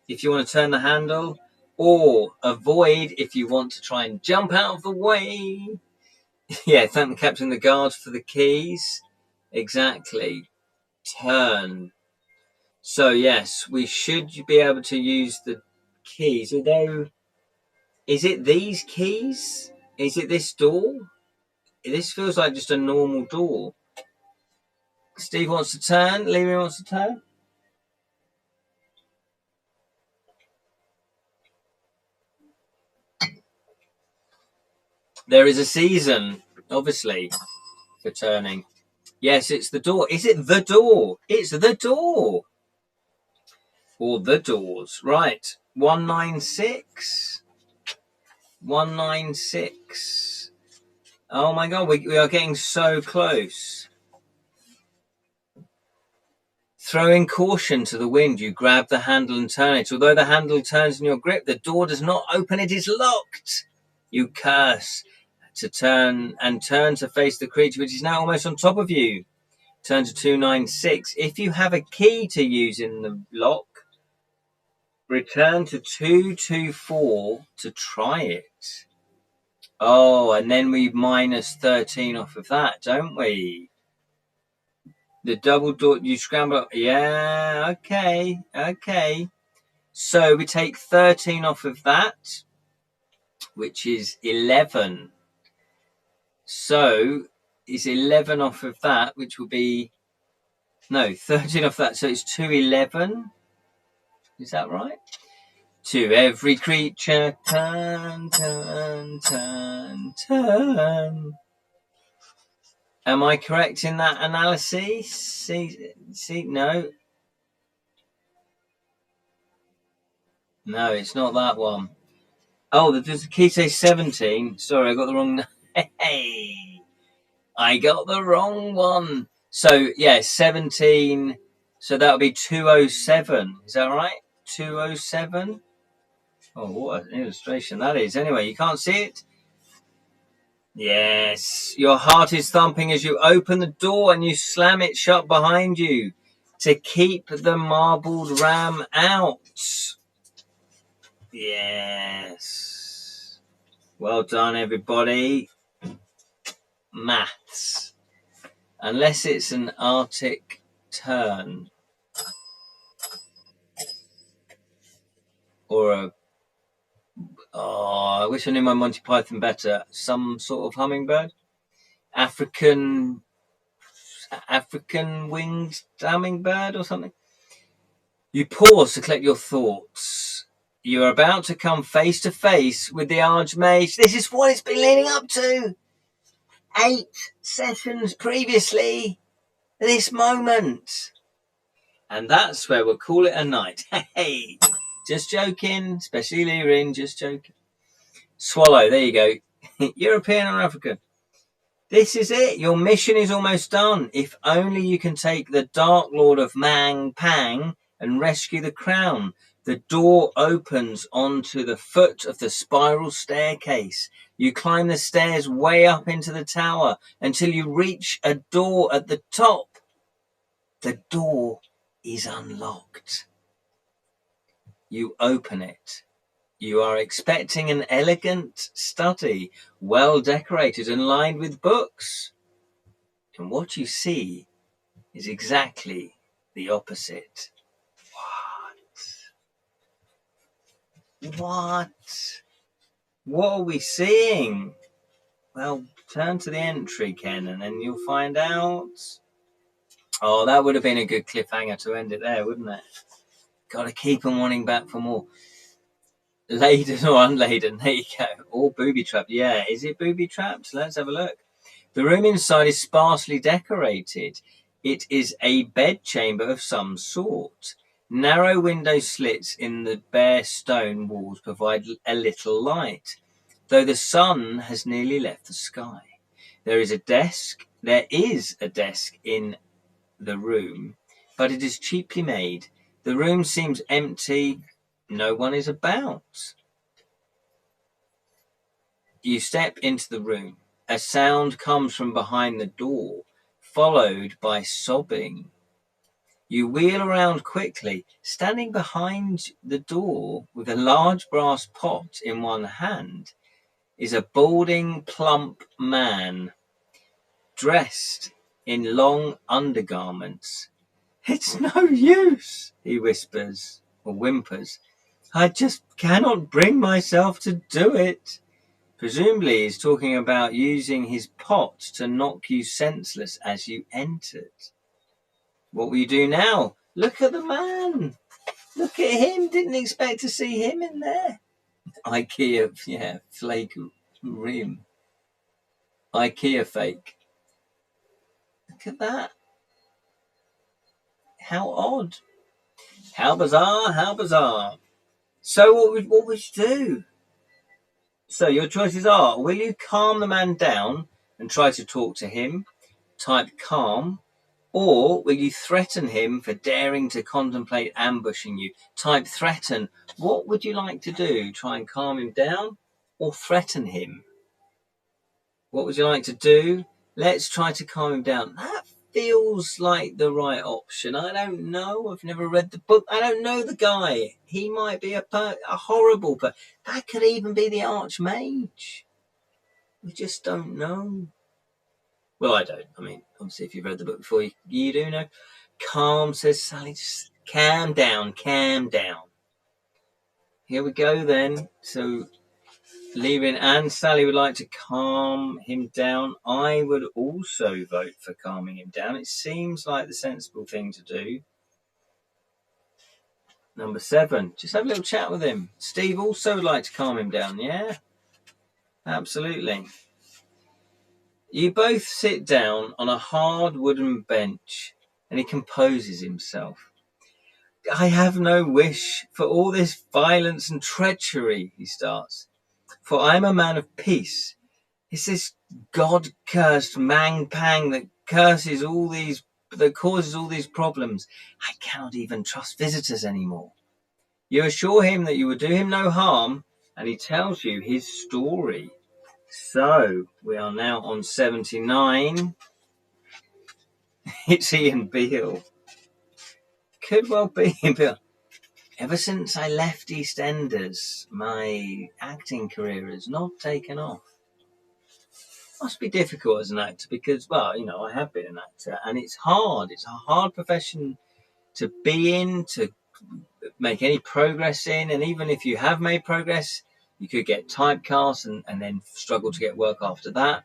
if you want to turn the handle, or avoid if you want to try and jump out of the way. Yeah, thank the captain and the guards for the keys. Exactly. Turn. So yes, we should be able to use the keys, although, is it these keys? Is it this door? This feels like just a normal door. Steve wants to turn. Leary wants to turn. There is a season, obviously, for turning. Yes, it's the door. Is it the door? It's the door. Or the doors. Right. 196. 196. Oh my god, we are getting so close. Throwing caution to the wind, you grab the handle and turn it. Although the handle turns in your grip, the door does not open. It is locked. You curse to turn to face the creature, which is now almost on top of you. Turn to 296. If you have a key to use in the lock, return to 224 to try it. Oh, and then we minus 13 off of that, don't we? The double door, you scramble. Yeah, okay. So we take 13 off of that, which is 11. So it's 11 off of that, which will be, no, 13 off that. So it's 211. Is that right? To every creature, turn, turn, turn, turn. Am I correct in that analysis? See, no. No, it's not that one. Oh, does the key say 17? Sorry, I got the wrong. Hey, I got the wrong one. So, yeah, 17. So that would be 207. Is that right? 207? Oh, what an illustration that is. Anyway, you can't see it? Yes. Your heart is thumping as you open the door and you slam it shut behind you to keep the marbled ram out. Yes. Well done, everybody. Maths. Unless it's an Arctic tern. Or a... Oh, I wish I knew my Monty Python better. Some sort of hummingbird? African winged hummingbird or something? You pause to collect your thoughts. You are about to come face to face with the Archmage. This is what it's been leading up to. 8 sessions previously. This moment. And that's where we'll call it a night. Hey, just joking. Especially Lyrin, just joking. Swallow, there you go. European or African. This is it. Your mission is almost done. If only you can take the Dark Lord of Mampang and rescue the crown. The door opens onto the foot of the spiral staircase. You climb the stairs way up into the tower until you reach a door at the top. The door is unlocked. You open it. You are expecting an elegant study, well decorated and lined with books. And what you see is exactly the opposite. What? What are we seeing? Well, turn to the entry, Ken, and then you'll find out. Oh, that would have been a good cliffhanger to end it there, wouldn't it? Got to keep on wanting back for more. Laden or unladen, there you go. Or booby-trapped. Yeah, is it booby-trapped? Let's have a look. The room inside is sparsely decorated. It is a bedchamber of some sort. Narrow window slits in the bare stone walls provide a little light, though the sun has nearly left the sky. There is a desk in the room, but it is cheaply made. The room seems empty. No one is about. You step into the room. A sound comes from behind the door, followed by sobbing. You wheel around quickly. Standing behind the door with a large brass pot in one hand is a balding, plump man dressed in long undergarments. "It's no use," he whispers or whimpers. "I just cannot bring myself to do it." Presumably he's talking about using his pot to knock you senseless as you entered. What will you do now? Look at the man. Look at him. Didn't expect to see him in there. IKEA, flake rim. IKEA fake. Look at that. How odd. How bizarre, how bizarre. So what would you do? So your choices are, will you calm the man down and try to talk to him? Type calm. Or will you threaten him for daring to contemplate ambushing you? Type threaten. What would you like to do? Try and calm him down or threaten him? What would you like to do? Let's try to calm him down. That feels like the right option. I don't know. I've never read the book. I don't know the guy. He might be a horrible, but that could even be the Archmage. We just don't know. Well, I don't. I mean, obviously, if you've read the book before, you do know. Calm, says Sally. Just calm down, calm down. Here we go then. So, Levin and Sally would like to calm him down. I would also vote for calming him down. It seems like the sensible thing to do. Number 7, just have a little chat with him. Steve also would like to calm him down, yeah? Absolutely. You both sit down on a hard wooden bench and he composes himself. "I have no wish for all this violence and treachery," he starts, "for I am a man of peace. It's this God-cursed Mampang that causes all these problems. I cannot even trust visitors anymore." You assure him that you will do him no harm, and he tells you his story. So, we are now on 79. It's Ian Beale. Could well be, but ever since I left EastEnders, my acting career has not taken off. Must be difficult as an actor because, well, I have been an actor, and it's hard. It's a hard profession to be in, to make any progress in, and even if you have made progress, you could get typecast and then struggle to get work after that.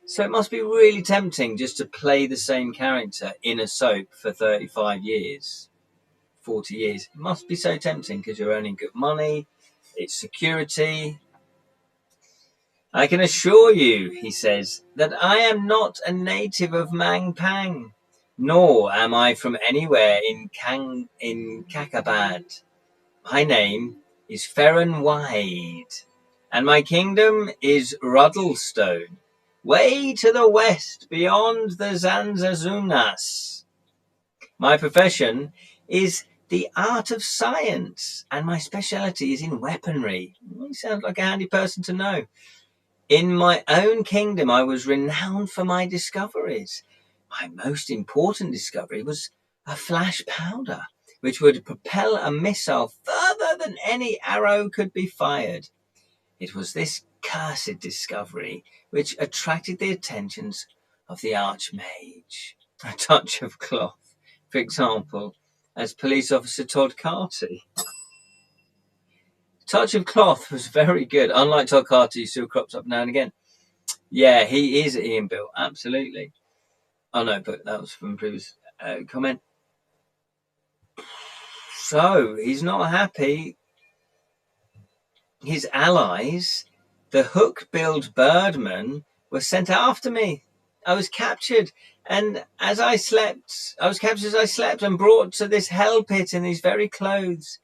So it must be really tempting just to play the same character in a soap for 35 years, 40 years. It must be so tempting because you're earning good money, it's security. "I can assure you," he says, "that I am not a native of Mampang, nor am I from anywhere in Kakabad. My name is Ferren Wide, and my kingdom is Ruddlestone, way to the west beyond the Zanzazunas. My profession is the art of science, and my speciality is in weaponry." He sounds like a handy person to know. "In my own kingdom, I was renowned for my discoveries. My most important discovery was a flash powder, which would propel a missile further than any arrow could be fired. It was this cursed discovery which attracted the attentions of the Archmage. A touch of cloth, for example, as police officer Todd Carty. Touch of cloth was very good. Unlike Todd Carty, who still crops up now and again. Yeah, he is Ian Beale, absolutely. Oh no, but that was from previous comment. So, he's not happy. His allies, the hook-billed birdmen, were sent after me. I was captured, and I was captured as I slept and brought to this hell pit in these very clothes.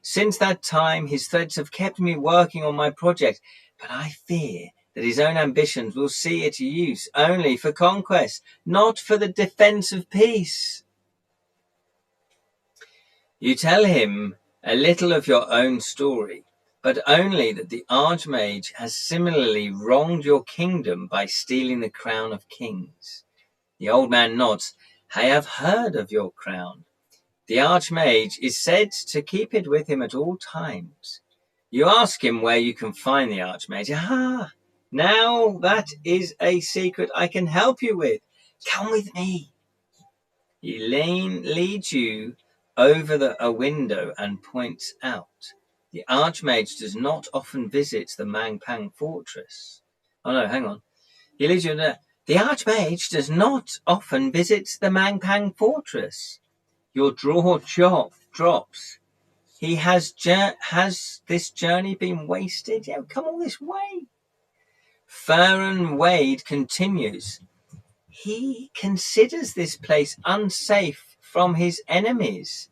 Since that time, his threats have kept me working on my project, but I fear that his own ambitions will see it used only for conquest, not for the defense of peace. You tell him a little of your own story, but only that the Archmage has similarly wronged your kingdom by stealing the crown of kings. The old man nods. I have heard of your crown. The Archmage is said to keep it with him at all times. You ask him where you can find the Archmage. Aha! Now that is a secret I can help you with. Come with me. He leads you over a window and points out. The Archmage does not often visit the Mampang Fortress. Oh no, hang on. He leads you there. The Archmage does not often visit the Mampang Fortress. Your jaw drops. He has this journey been wasted? Yeah, come all this way. Farron Wade continues. He considers this place unsafe from his enemies.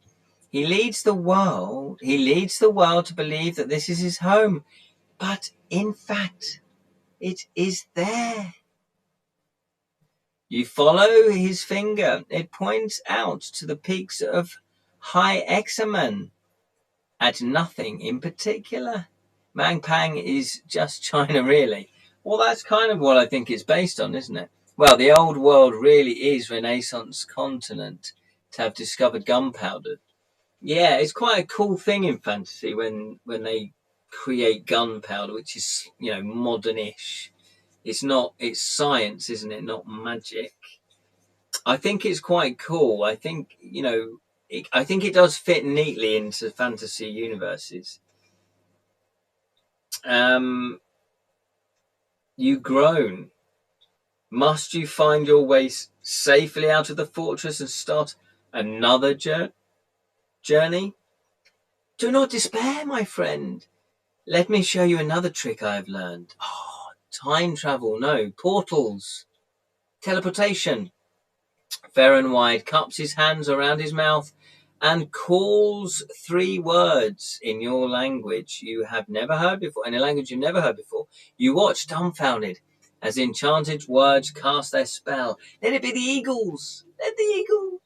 He leads the world to believe that this is his home, but in fact, it is there. You follow his finger. It points out to the peaks of High Examen at nothing in particular. Mampang is just China, really. Well, that's kind of what I think it's based on, isn't it? Well, the old world really is Renaissance continent to have discovered gunpowder. Yeah, it's quite a cool thing in fantasy when they create gunpowder, which is, you know, modern-ish. It's science, isn't it? Not magic. I think it's quite cool. I think, you know, I think it does fit neatly into fantasy universes. You groan. Must you find your way safely out of the fortress and start another journey? Do not despair, my friend. Let me show you another trick I have learned. Oh, time travel, no, portals, teleportation. Farron cups his hands around his mouth and calls 3 words in your language you have never heard before, in a language you've never heard before. You watch dumbfounded as enchanted words cast their spell. Let it be the eagles. Let the eagle.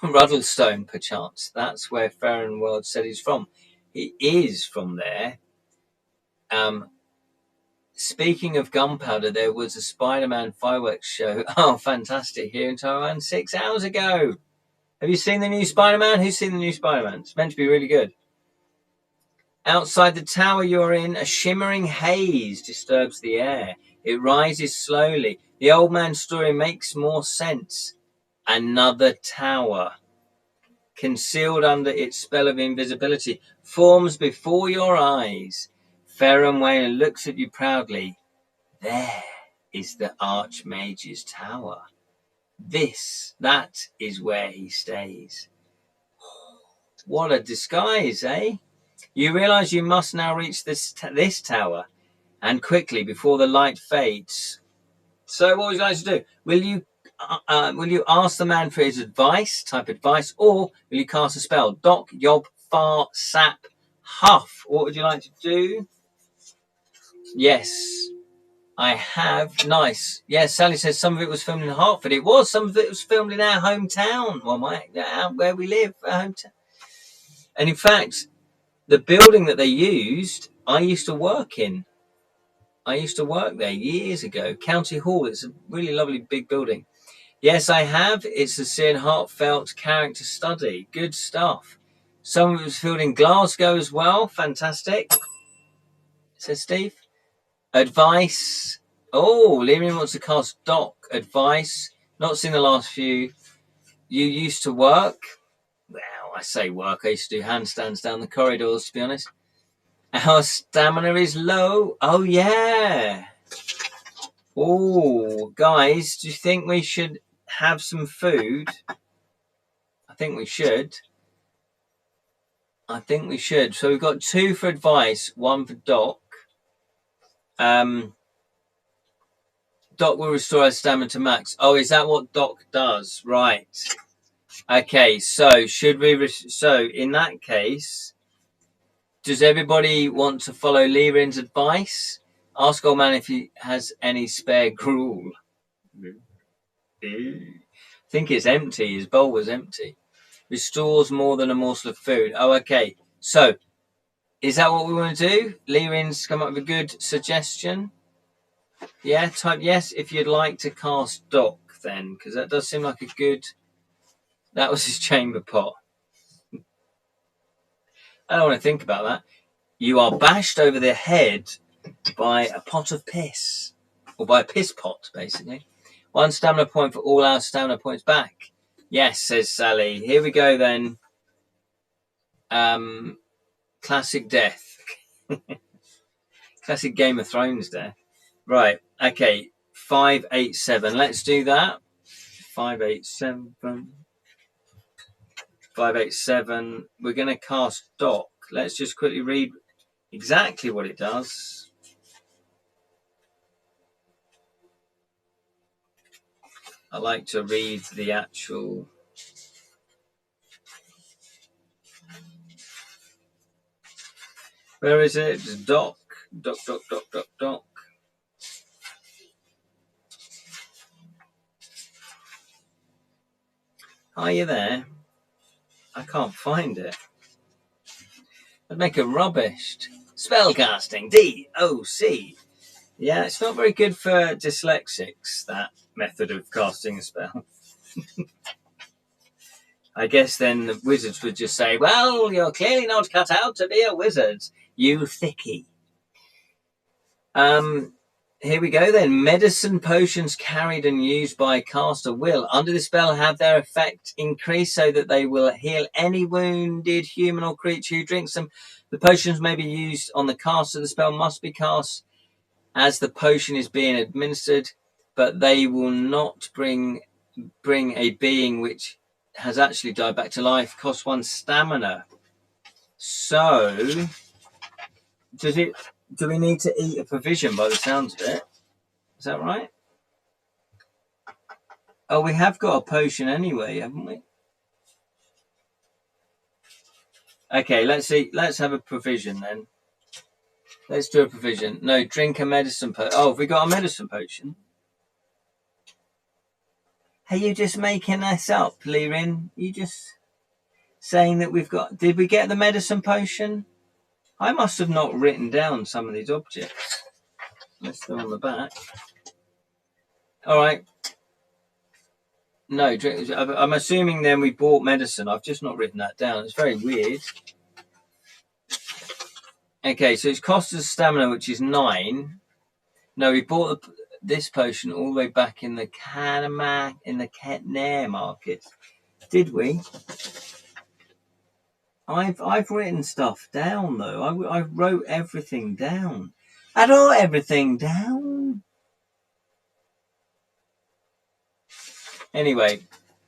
Ruddlestone, perchance. That's where Farron said he's from. He is from there. Speaking of gunpowder, there was a Spider-Man fireworks show. Oh, fantastic. Here in Taiwan 6 hours ago. Have you seen the new Spider-Man? Who's seen the new Spider-Man? It's meant to be really good. Outside the tower you're in, a shimmering haze disturbs the air. It rises slowly. The old man's story makes more sense. Another tower, concealed under its spell of invisibility, forms before your eyes. Farron looks at you proudly. There is the Archmage's tower. That is where he stays. What a disguise, eh? You realize you must now reach this tower, and quickly before the light fades. So what would you like to do? Will you ask the man for his advice, type advice, or will you cast a spell? Doc, Yob, Far, Sap, Huff. What would you like to do? Yes, I have. Nice. Yes, Sally says some of it was filmed in Hartford. It was. Some of it was filmed in our hometown. Well, where we live, our hometown. And in fact, the building that they used, I used to work in. I used to work there years ago. County Hall. It's a really lovely big building. Yes, I have. It's a sincere, heartfelt character study. Good stuff. Some of it was filmed in Glasgow as well. Fantastic. Says Steve. Advice. Oh, Liam wants to cast Doc. Advice. Not seen the last few. You used to work. Well, I say work. I used to do handstands down the corridors, to be honest. Our stamina is low. Oh, yeah. Oh, guys, do you think we should have some food? I think we should. So we've got 2 for advice, 1 for Doc. Doc will restore our stamina to max. Oh, is that what Doc does? Right. Okay, so should we... So, in that case, does everybody want to follow Lirin's advice? Ask old man if he has any spare gruel. I think it's empty. His bowl was empty. Restores more than a morsel of food. Oh, okay. So, is that what we want to do? Lirin's come up with a good suggestion. Yeah, type yes if you'd like to cast Doc then, because that does seem like a good That was his chamber pot. I don't want to think about that. You are bashed over the head by a pot of piss. Or by a piss pot, basically. 1 stamina point for all our stamina points back. Yes, says Sally. Here we go then. Classic death. Classic Game of Thrones death. Right, okay. 587. Let's do that. 587. 587. We're going to cast Dock. Let's just quickly read exactly what it does. I like to read the actual... Where is it? It's Dock. Dock. Are you there? I can't find it. I'd make a rubbish. Spellcasting. DOC. Yeah, it's not very good for dyslexics, that method of casting a spell. I guess then the wizards would just say, well, you're clearly not cut out to be a wizard, you thickie. Here we go then. Medicine potions carried and used by caster will, under the spell, have their effect increased so that they will heal any wounded human or creature who drinks them. The potions may be used on the caster. The spell must be cast as the potion is being administered, but they will not bring a being which has actually died back to life. Cost 1 stamina. So, do we need to eat a provision by the sounds of it? Is that right? Oh, we have got a potion anyway, haven't we? Okay, let's see. Let's have a provision then. Let's do a provision. No, drink a medicine potion. Oh, have we got a medicine potion? Are you just making this up, Lirin? You just saying that we've got... Did we get the medicine potion? I must have not written down some of these objects. Let's go on the back. All right. No, I'm assuming then we bought medicine. I've just not written that down. It's very weird. Okay, so it's cost us stamina, which is 9. No, we bought this potion all the way back in the Ketner market. Did we? I've written stuff down though. I wrote everything down. I wrote everything down. Anyway,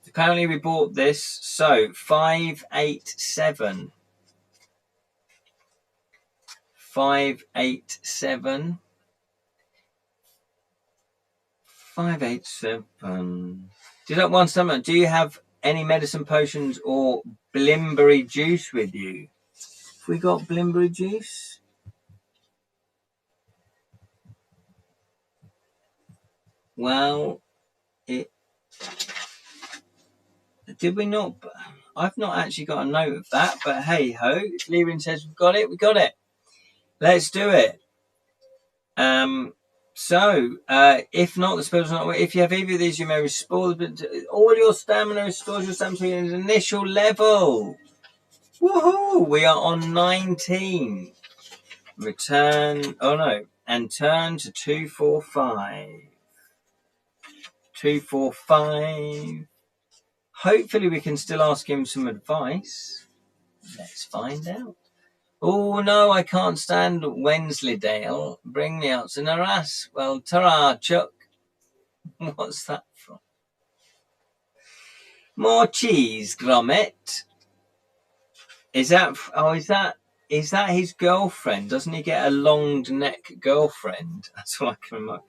apparently we bought this. So 587. 587. 587. Do you not want some? Do you have any medicine potions or blimbery juice with you? Have we got blimbery juice? Well, did we not? I've not actually got a note of that, but hey ho, if Lirin says we've got it, we got it. Let's do it. So, if not, the spell's not. If you have either of these, you may restore all your stamina. Restores your stamina to an initial level. Woohoo! We are on 19. Return. Oh no, and turn to 245. 245. Hopefully, we can still ask him some advice. Let's find out. Oh no, I can't stand Wensleydale. Bring me out to Naras. Well, ta-ra, Chuck. What's that from? More cheese, Grommet. Is that his girlfriend? Doesn't he get a long neck girlfriend? That's what I can remember.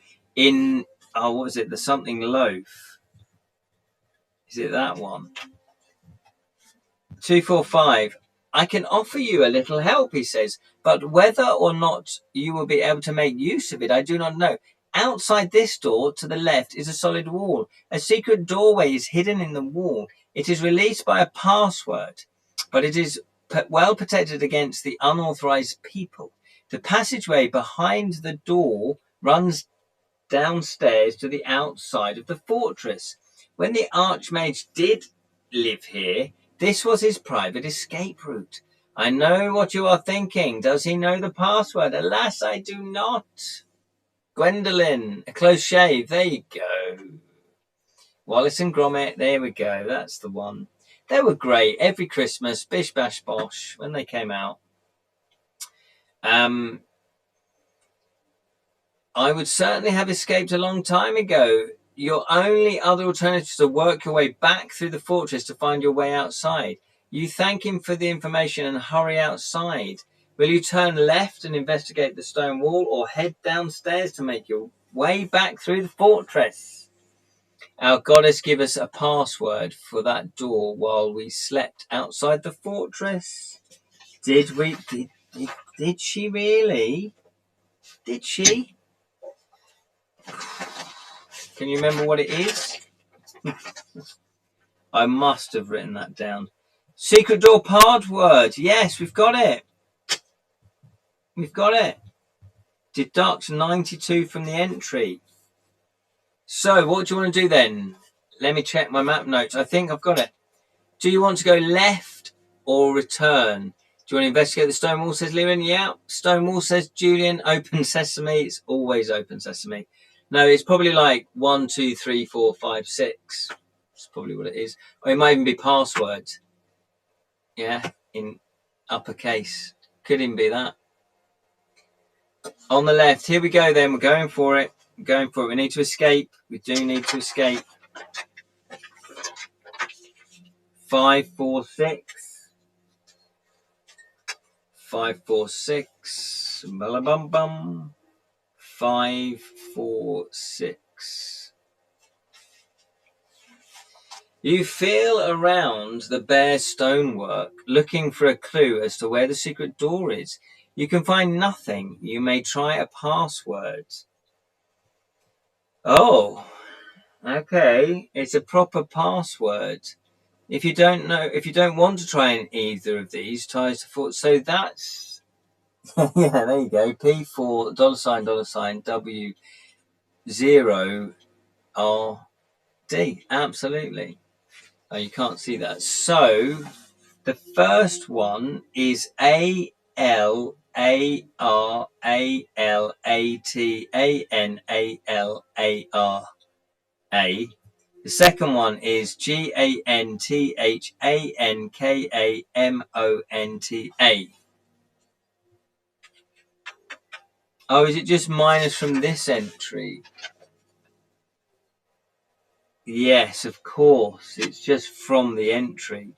What was it? The something loaf. Is it that one? 245. I can offer you a little help, he says, but whether or not you will be able to make use of it, I do not know. Outside this door to the left is a solid wall. A secret doorway is hidden in the wall. It is released by a password, but it is well protected against the unauthorized people. The passageway behind the door runs downstairs to the outside of the fortress. When the Archmage did live here. This was his private escape route. I know what you are thinking. Does he know the password? Alas, I do not. Gwendolyn, a close shave. There you go. Wallace and Gromit. There we go. That's the one. They were great. Every Christmas, bish bash bosh, when they came out. I would certainly have escaped a long time ago. Your only other alternative is to work your way back through the fortress to find your way outside. You thank him for the information and hurry outside. Will you turn left and investigate the stone wall, or head downstairs to make your way back through the fortress? Our goddess gave us a password for that door while we slept outside the fortress. Did we? Did she really? Did she? Can you remember what it is? I must have written that down. Secret door password. Yes, we've got it. We've got it. Deduct 92 from the entry. So what do you want to do then? Let me check my map notes. I think I've got it. Do you want to go left or return? Do you want to investigate the stone wall, says Liren? Yeah. Stone wall, says Julian. Open sesame. It's always open sesame. No, it's probably like 1, 2, 3, 4, 5, 6. That's probably what it is. Or it might even be passwords. Yeah, in uppercase. Could even be that. On the left. Here we go then. We're going for it. We're going for it. We need to escape. We do need to escape. 5, 4, 6. 5, 4, 6. Bum bum. 5, 4, 6. You feel around the bare stonework, looking for a clue as to where the secret door is. You can find nothing. You may try a password. Oh, okay. It's a proper password. If you don't know, if you don't want to try in either of these, try to fort. So that's yeah. There you go. P4 $$ W0 RD. Absolutely. Oh, you can't see that. So the first one is ALARALATANALARA. The second one is GANTHANKAMONTA. Oh, is it just minus from this entry? Yes, of course. It's just from the entry.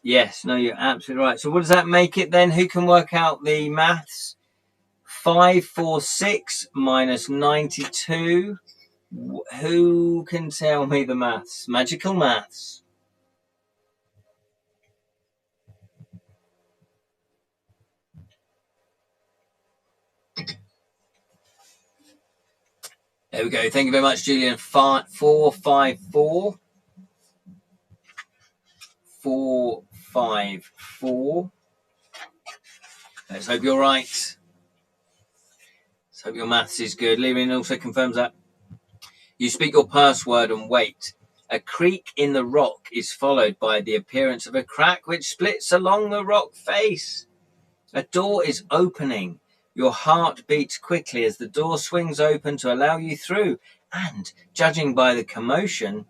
Yes, no, you're absolutely right. So what does that make it then? Who can work out the maths? 546 minus 92. Who can tell me the maths? Magical maths. There we go. Thank you very much, Julian. 454. 454. Let's hope you're right. Let's hope your maths is good. Liren also confirms that. You speak your password and wait. A creak in the rock is followed by the appearance of a crack which splits along the rock face. A door is opening. Your heart beats quickly as the door swings open to allow you through. And, judging by the commotion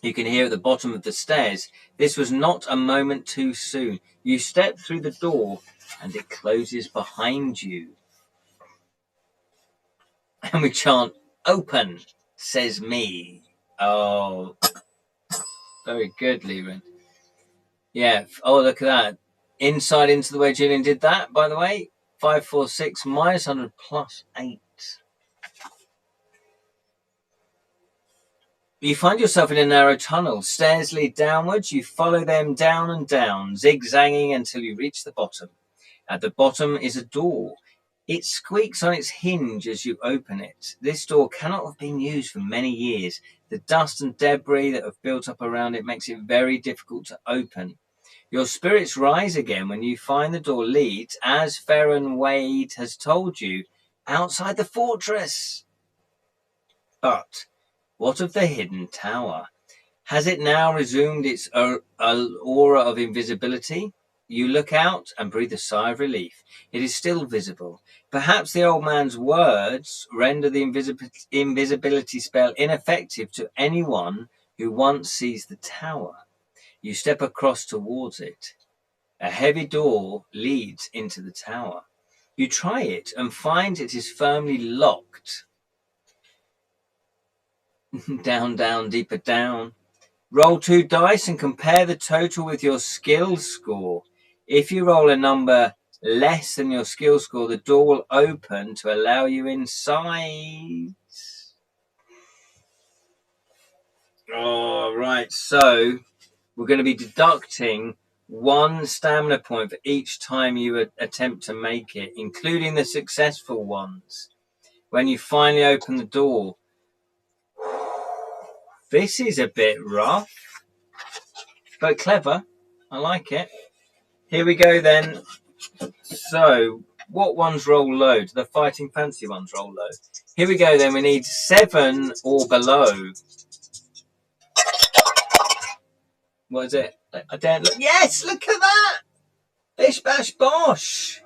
you can hear at the bottom of the stairs, this was not a moment too soon. You step through the door and it closes behind you. And we chant, "Open, says me." Oh, very good, Liren. Yeah. Oh, look at that. Inside into the way Julian did that, by the way. 546 minus 100 plus 8. You find yourself in a narrow tunnel. Stairs lead downwards. You follow them down and down, zigzagging until you reach the bottom. At the bottom is a door. It squeaks on its hinge as you open it. This door cannot have been used for many years. The dust and debris that have built up around it makes it very difficult to open. Your spirits rise again when you find the door leads, as Farron Wade has told you, outside the fortress. But what of the hidden tower? Has it now resumed its aura of invisibility? You look out and breathe a sigh of relief. It is still visible. Perhaps the old man's words render the invisibility spell ineffective to anyone who once sees the tower. You step across towards it. A heavy door leads into the tower. You try it and find it is firmly locked. Down, down, deeper down. Roll 2 dice and compare the total with your skill score. If you roll a number less than your skill score, the door will open to allow you inside. All right, so we're going to be deducting 1 stamina point for each time you attempt to make it, including the successful ones. When you finally open the door, this is a bit rough, but clever. I like it. Here we go then. So, what ones roll low? Do the fighting fancy ones roll low? Here we go then. We need 7 or below. What is it? I don't look. Yes, look at that. Bish bash bosh.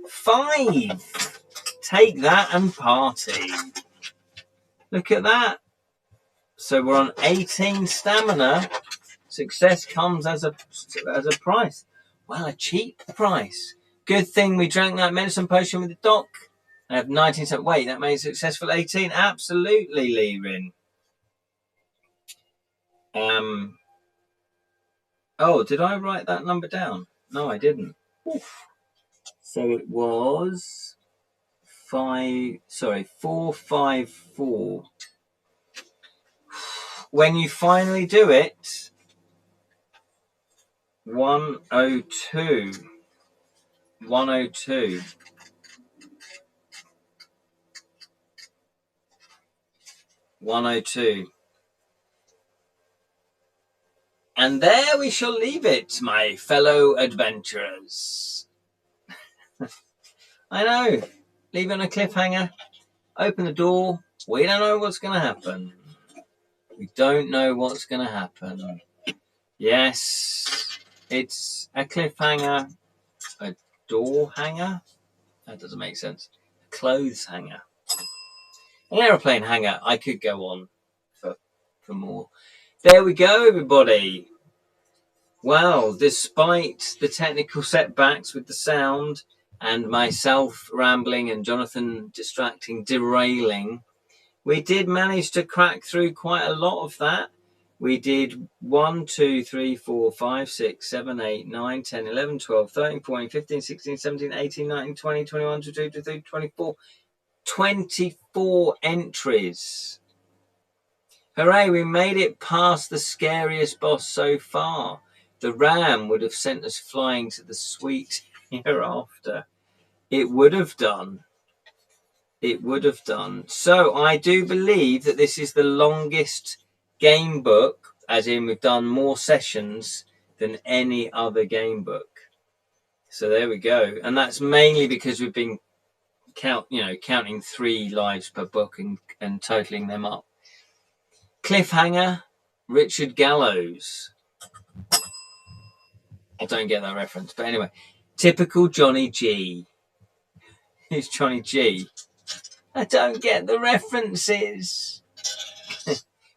5. Take that and party. Look at that. So we're on 18 stamina. Success comes as a price. Well, a cheap price. Good thing we drank that medicine potion with the doc. I have 19 cents. Wait, that made it successful 18. Absolutely, Lee Rin. Oh, did I write that number down? No, I didn't. Oof. So it was 454. When you finally do it, 102. 102. And there we shall leave it, my fellow adventurers. I know. Leave it on a cliffhanger. Open the door. We don't know what's going to happen. We don't know what's going to happen. Yes, it's a cliffhanger. A door hanger? That doesn't make sense. A clothes hanger. An aeroplane hanger. I could go on for more. There we go, everybody. Well, despite the technical setbacks with the sound and myself rambling and Jonathan derailing, we did manage to crack through quite a lot of that. We did 1, 2, 3, 4, 5, 6, 7, 8, 9, 10, 11, 12, 13, 14, 15, 16, 17, 18, 19, 20, 21, 22, 23, 24. 24 entries. Hooray, we made it past the scariest boss so far. The ram would have sent us flying to the sweet hereafter. It would have done. It would have done. So I do believe that this is the longest game book, as in we've done more sessions than any other game book. So there we go. And that's mainly because we've been counting 3 lives per book and totaling them up. Cliffhanger, Richard Gallows. I don't get that reference, but anyway. Typical Johnny G. Who's Johnny G? I don't get the references.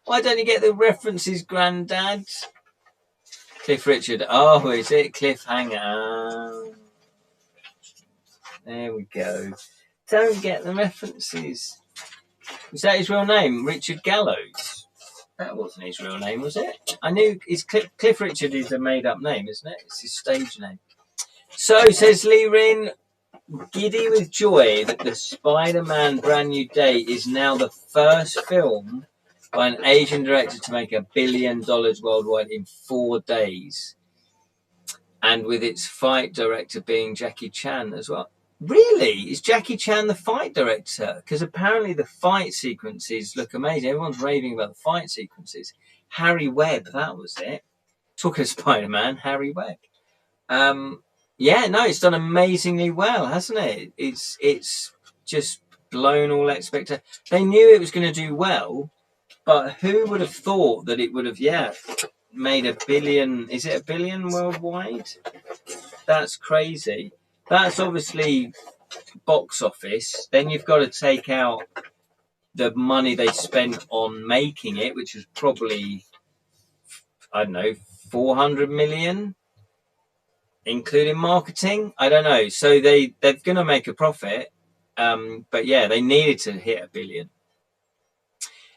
Why don't you get the references, Grandad? Cliff Richard. Oh, is it Cliffhanger? There we go. Don't get the references. Is that his real name? Richard Gallows? That wasn't his real name, was it? I knew Cliff Richard is a made-up name, isn't it? It's his stage name. So, says Lee Rin, giddy with joy that the Spider-Man Brand New Day is now the first film by an Asian director to make $1 billion worldwide in 4 days. And with its fight director being Jackie Chan as well. Really? Is Jackie Chan the fight director? Because apparently the fight sequences look amazing. Everyone's raving about the fight sequences. Harry Webb, that was it. Talking of Spider-Man, Harry Webb. Yeah, no, it's done amazingly well, hasn't it? It's just blown all expectations. They knew it was going to do well, But who would have thought that it would have, made $1 billion? Is it $1 billion worldwide? That's crazy. That's obviously box office. Then you've got to take out the money they spent on making it, which was probably, I don't know, 400 million, including marketing. I don't know. So they're going to make a profit. But yeah, they needed to hit $1 billion.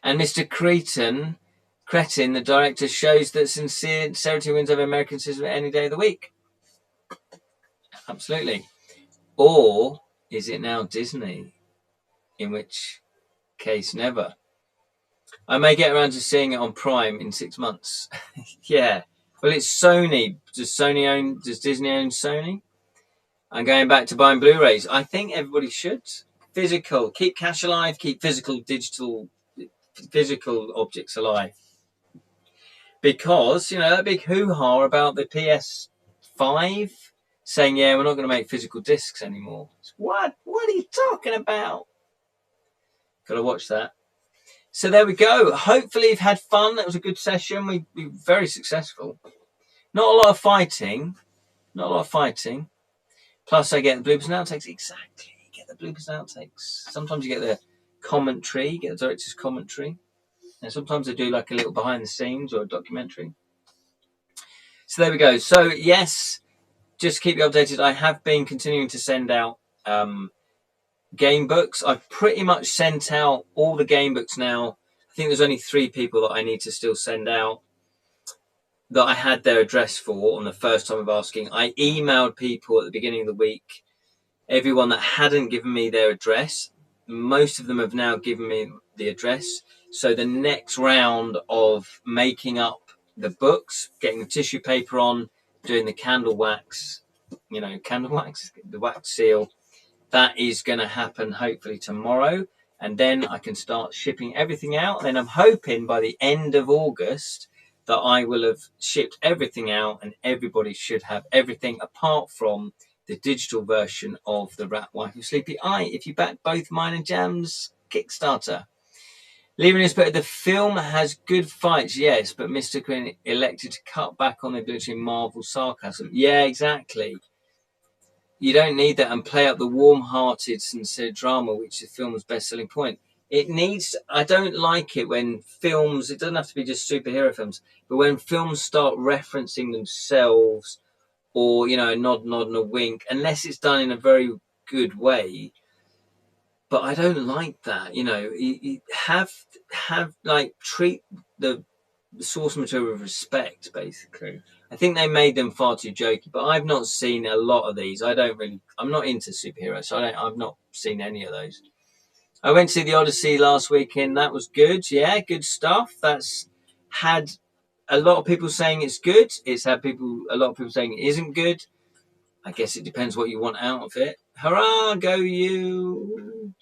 And Mr. Cretin, the director, shows that sincerity wins over American cinema any day of the week. Absolutely. Or is it now Disney? In which case, never. I may get around to seeing it on Prime in 6 months. Yeah. Well, it's Sony. Does Disney own Sony? I'm going back to buying Blu-rays. I think everybody should. Physical. Keep cash alive. Keep physical objects alive. Because, that big hoo-ha about the PS5 saying, yeah, we're not going to make physical discs anymore. What? What are you talking about? Got to watch that. So there we go. Hopefully you've had fun. That was a good session. We were very successful. Not a lot of fighting. Plus I get the bloopers and outtakes. Exactly. You get the bloopers and outtakes. Sometimes you get the commentary. You get the director's commentary. And sometimes I do like a little behind the scenes or a documentary. So there we go. So yes, just to keep you updated, I have been continuing to send out game books. I've pretty much sent out all the game books now. I think there's only 3 people that I need to still send out that I had their address for on the first time of asking. I emailed people at the beginning of the week, everyone that hadn't given me their address. Most of them have now given me the address. So the next round of making up the books, getting the tissue paper on, doing the candle wax, the wax seal, that is going to happen hopefully tomorrow. And then I can start shipping everything out. Then I'm hoping by the end of August that I will have shipped everything out and everybody should have everything apart from the digital version of The Rat Wife of Sleepy Eye if you back both mine and Jam's Kickstarter. Leaving this, but the film has good fights, yes, but Mr. Quinn elected to cut back on the ability of Marvel sarcasm. Yeah, exactly. You don't need that, and play up the warm-hearted, sincere drama, which is the film's best-selling point. It needs. I don't like it when films. It doesn't have to be just superhero films, but when films start referencing themselves, or a nod and a wink, unless it's done in a very good way. But I don't like that. You treat the source material with respect, basically. I think they made them far too jokey, but I've not seen a lot of these. I'm not into superheroes, so I've not seen any of those. I went to see the Odyssey last weekend. That was good. Yeah, good stuff. That's had a lot of people saying it's good. It's had a lot of people saying it isn't good. I guess it depends what you want out of it. Hurrah, go you!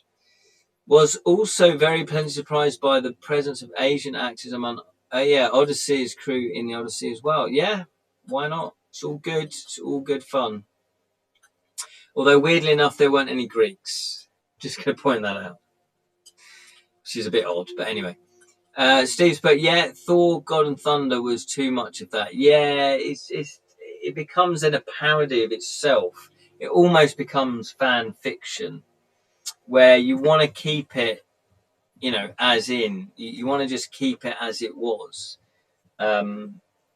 Was also very pleasantly surprised by the presence of Asian actors among Odyssey's crew in the Odyssey as well. Yeah, why not? It's all good. It's all good fun. Although weirdly enough, there weren't any Greeks. Just going to point that out. Which is a bit odd, but anyway. Steve's but yeah, Thor, God and Thunder was too much of that. Yeah, it becomes then a parody of itself. It almost becomes fan fiction, where you want to keep it, as in, you want to just keep it as it was.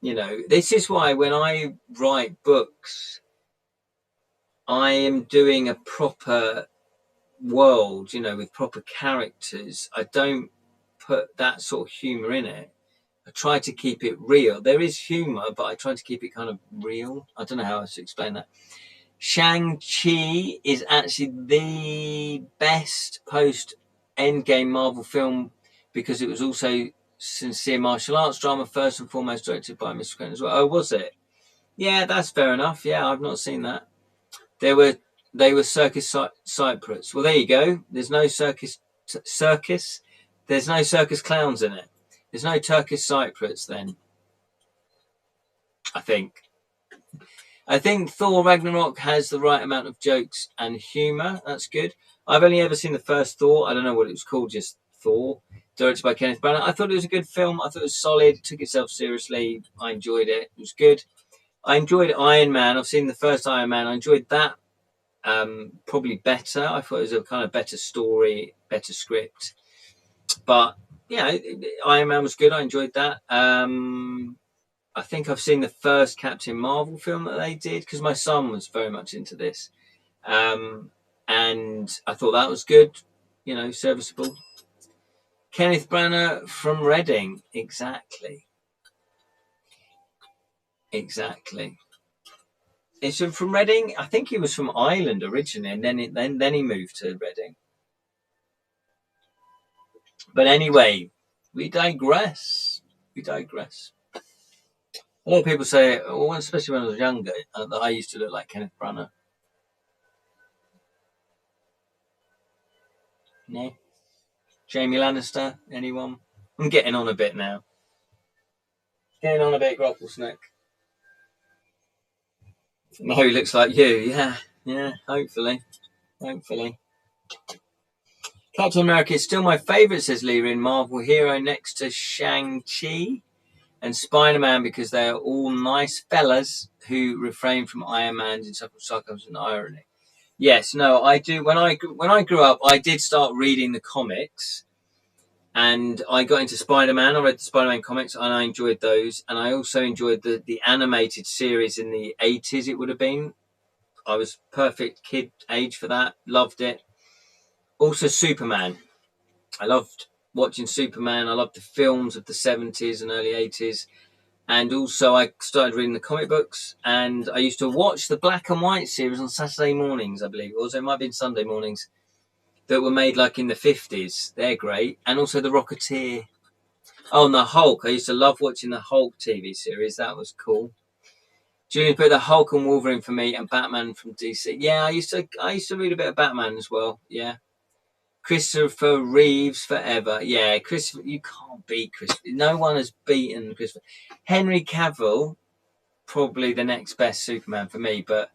This is why when I write books, I am doing a proper world, with proper characters. I don't put that sort of humour in it. I try to keep it real. There is humour, but I try to keep it kind of real. I don't know how else to explain that. Shang-Chi is actually the best post-Endgame Marvel film because it was also sincere martial arts drama, first and foremost directed by Mr. Quentin as well. Oh, was it? Yeah, that's fair enough. Yeah, I've not seen that. They were Circus Cyprus. Well, there you go. There's no circus. There's no circus clowns in it. There's no Turkish Cyprus then. I think Thor Ragnarok has the right amount of jokes and humour. That's good. I've only ever seen the first Thor. I don't know what it was called, just Thor. directed by Kenneth Branagh. I thought it was a good film. I thought it was solid. It took itself seriously. I enjoyed it. It was good. I enjoyed Iron Man. I've seen the first Iron Man. I enjoyed that probably better. I thought it was a kind of better story, better script. But yeah, Iron Man was good. I enjoyed that. I think I've seen the first Captain Marvel film that they did because my son was very much into this. And I thought that was good, you know, serviceable. Kenneth Branagh from Reading. Exactly. Is he from Reading? I think he was from Ireland originally, and then he moved to Reading. But anyway, we digress. A lot of people say, well, especially when I was younger, that I used to look like Kenneth Branagh. No? Jamie Lannister? Anyone? I'm getting on a bit now. Getting on a bit, Grapplesnack. No, he looks like you. Yeah, hopefully. Captain America is still my favourite, says Leary, in Marvel hero next to Shang-Chi and Spider-Man because they are all nice fellas who refrain from Iron Man's insufferable sarcasm and irony. Yes, no, I do. When I grew up, I did start reading the comics, and I got into Spider-Man. I read the Spider-Man comics, and I enjoyed those. And I also enjoyed the animated series in the 80s. It would have been. I was perfect kid age for that. Loved it. Also, Superman. I loved watching Superman. I loved the films of the 70s and early 80s. And also I started reading the comic books, and I used to watch the black and white series on Saturday mornings, I believe. Also, it might have been Sunday mornings, that were made like in the 50s. They're great. And also the Rocketeer. Oh, and the Hulk. I used to love watching the Hulk TV series. That was cool. Julian put the Hulk and Wolverine for me, and Batman from DC. Yeah, I used to read a bit of Batman as well. Yeah. Christopher Reeves forever. Yeah, Christopher, you can't beat Christopher. No one has beaten Christopher. Henry Cavill, probably the next best Superman for me, but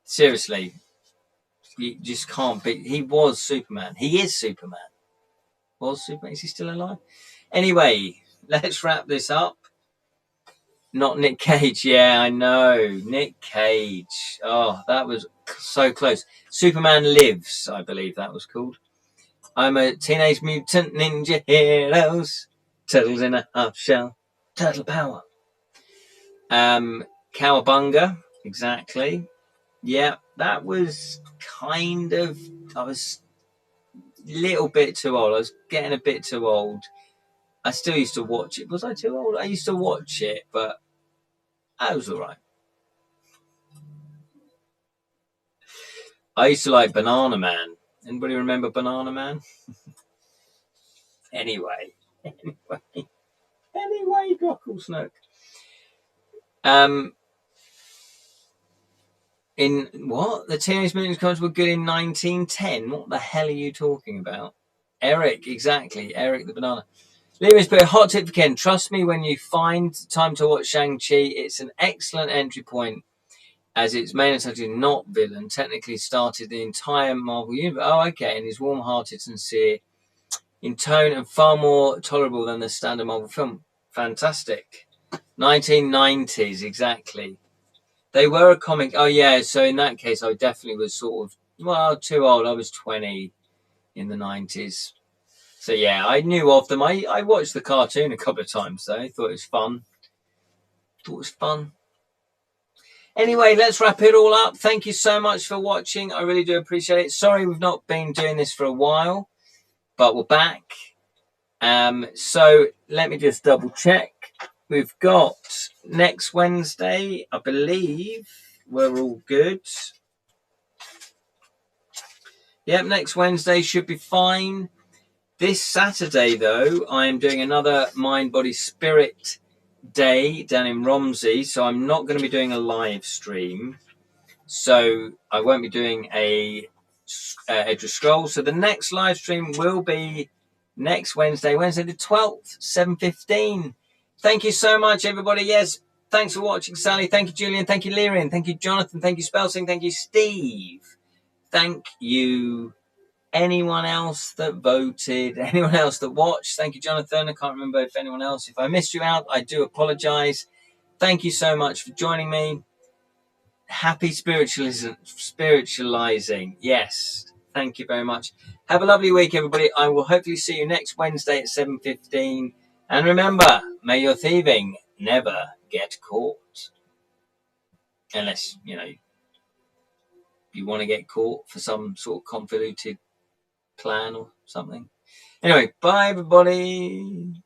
seriously, you just can't beat. He was Superman. He is Superman. Was Superman? Is he still alive? Anyway, let's wrap this up. Not Nick Cage. Yeah, I know. Nick Cage. Oh, that was so close. Superman Lives, I believe that was called. I'm a Teenage Mutant Ninja Heroes. Turtles in a half shell. Turtle power. Cowabunga. Exactly. Yeah, that was kind of... I was a little bit too old. I was getting a bit too old. I still used to watch it. Was I too old? I used to watch it, but I was all right. I used to like Banana Man. Anybody remember Banana Man? Anyway, Grocklesnook. In what? The Teenage Mutant Ninja Turtles were good in 1910. What the hell are you talking about? Eric, exactly. Eric the Banana. Lewis, but a hot tip for Ken. Trust me, when you find time to watch Shang-Chi, it's an excellent entry point, as its main antagonist, not villain, technically started the entire Marvel universe. Oh, okay, and is warm-hearted, sincere in tone, and far more tolerable than the standard Marvel film. Fantastic. 1990s, exactly. They were a comic. Oh, yeah, so in that case, I definitely was sort of, well, too old. I was 20 in the 90s. So, yeah, I knew of them. I watched the cartoon a couple of times, though. I thought it was fun. Anyway, let's wrap it all up. Thank you so much for watching. I really do appreciate it. Sorry we've not been doing this for a while, but we're back. So let me just double check. We've got next Wednesday, I believe. We're all good. Yep, next Wednesday should be fine. This Saturday, though, I am doing another Mind, Body, Spirit day down in Romsey, so I'm not going to be doing a live stream. So I won't be doing a Edra Scroll. So the next live stream will be next Wednesday the 12th, 7:15. Thank you so much, everybody. Yes, thanks for watching, Sally. Thank you, Julian. Thank you, Lyrian. Thank you, Jonathan. Thank you, Spelsing. Thank you, Steve. Thank you, anyone else that voted, anyone else that watched. Thank you, Jonathan. I can't remember if anyone else, if I missed you out, I do apologize. Thank you so much for joining me. Happy spiritualizing. Yes. Thank you very much. Have a lovely week, everybody. I will hopefully see you next Wednesday at 7:15. And remember, may your thieving never get caught. Unless, you know, you want to get caught for some sort of convoluted plan or something. Anyway, bye, everybody.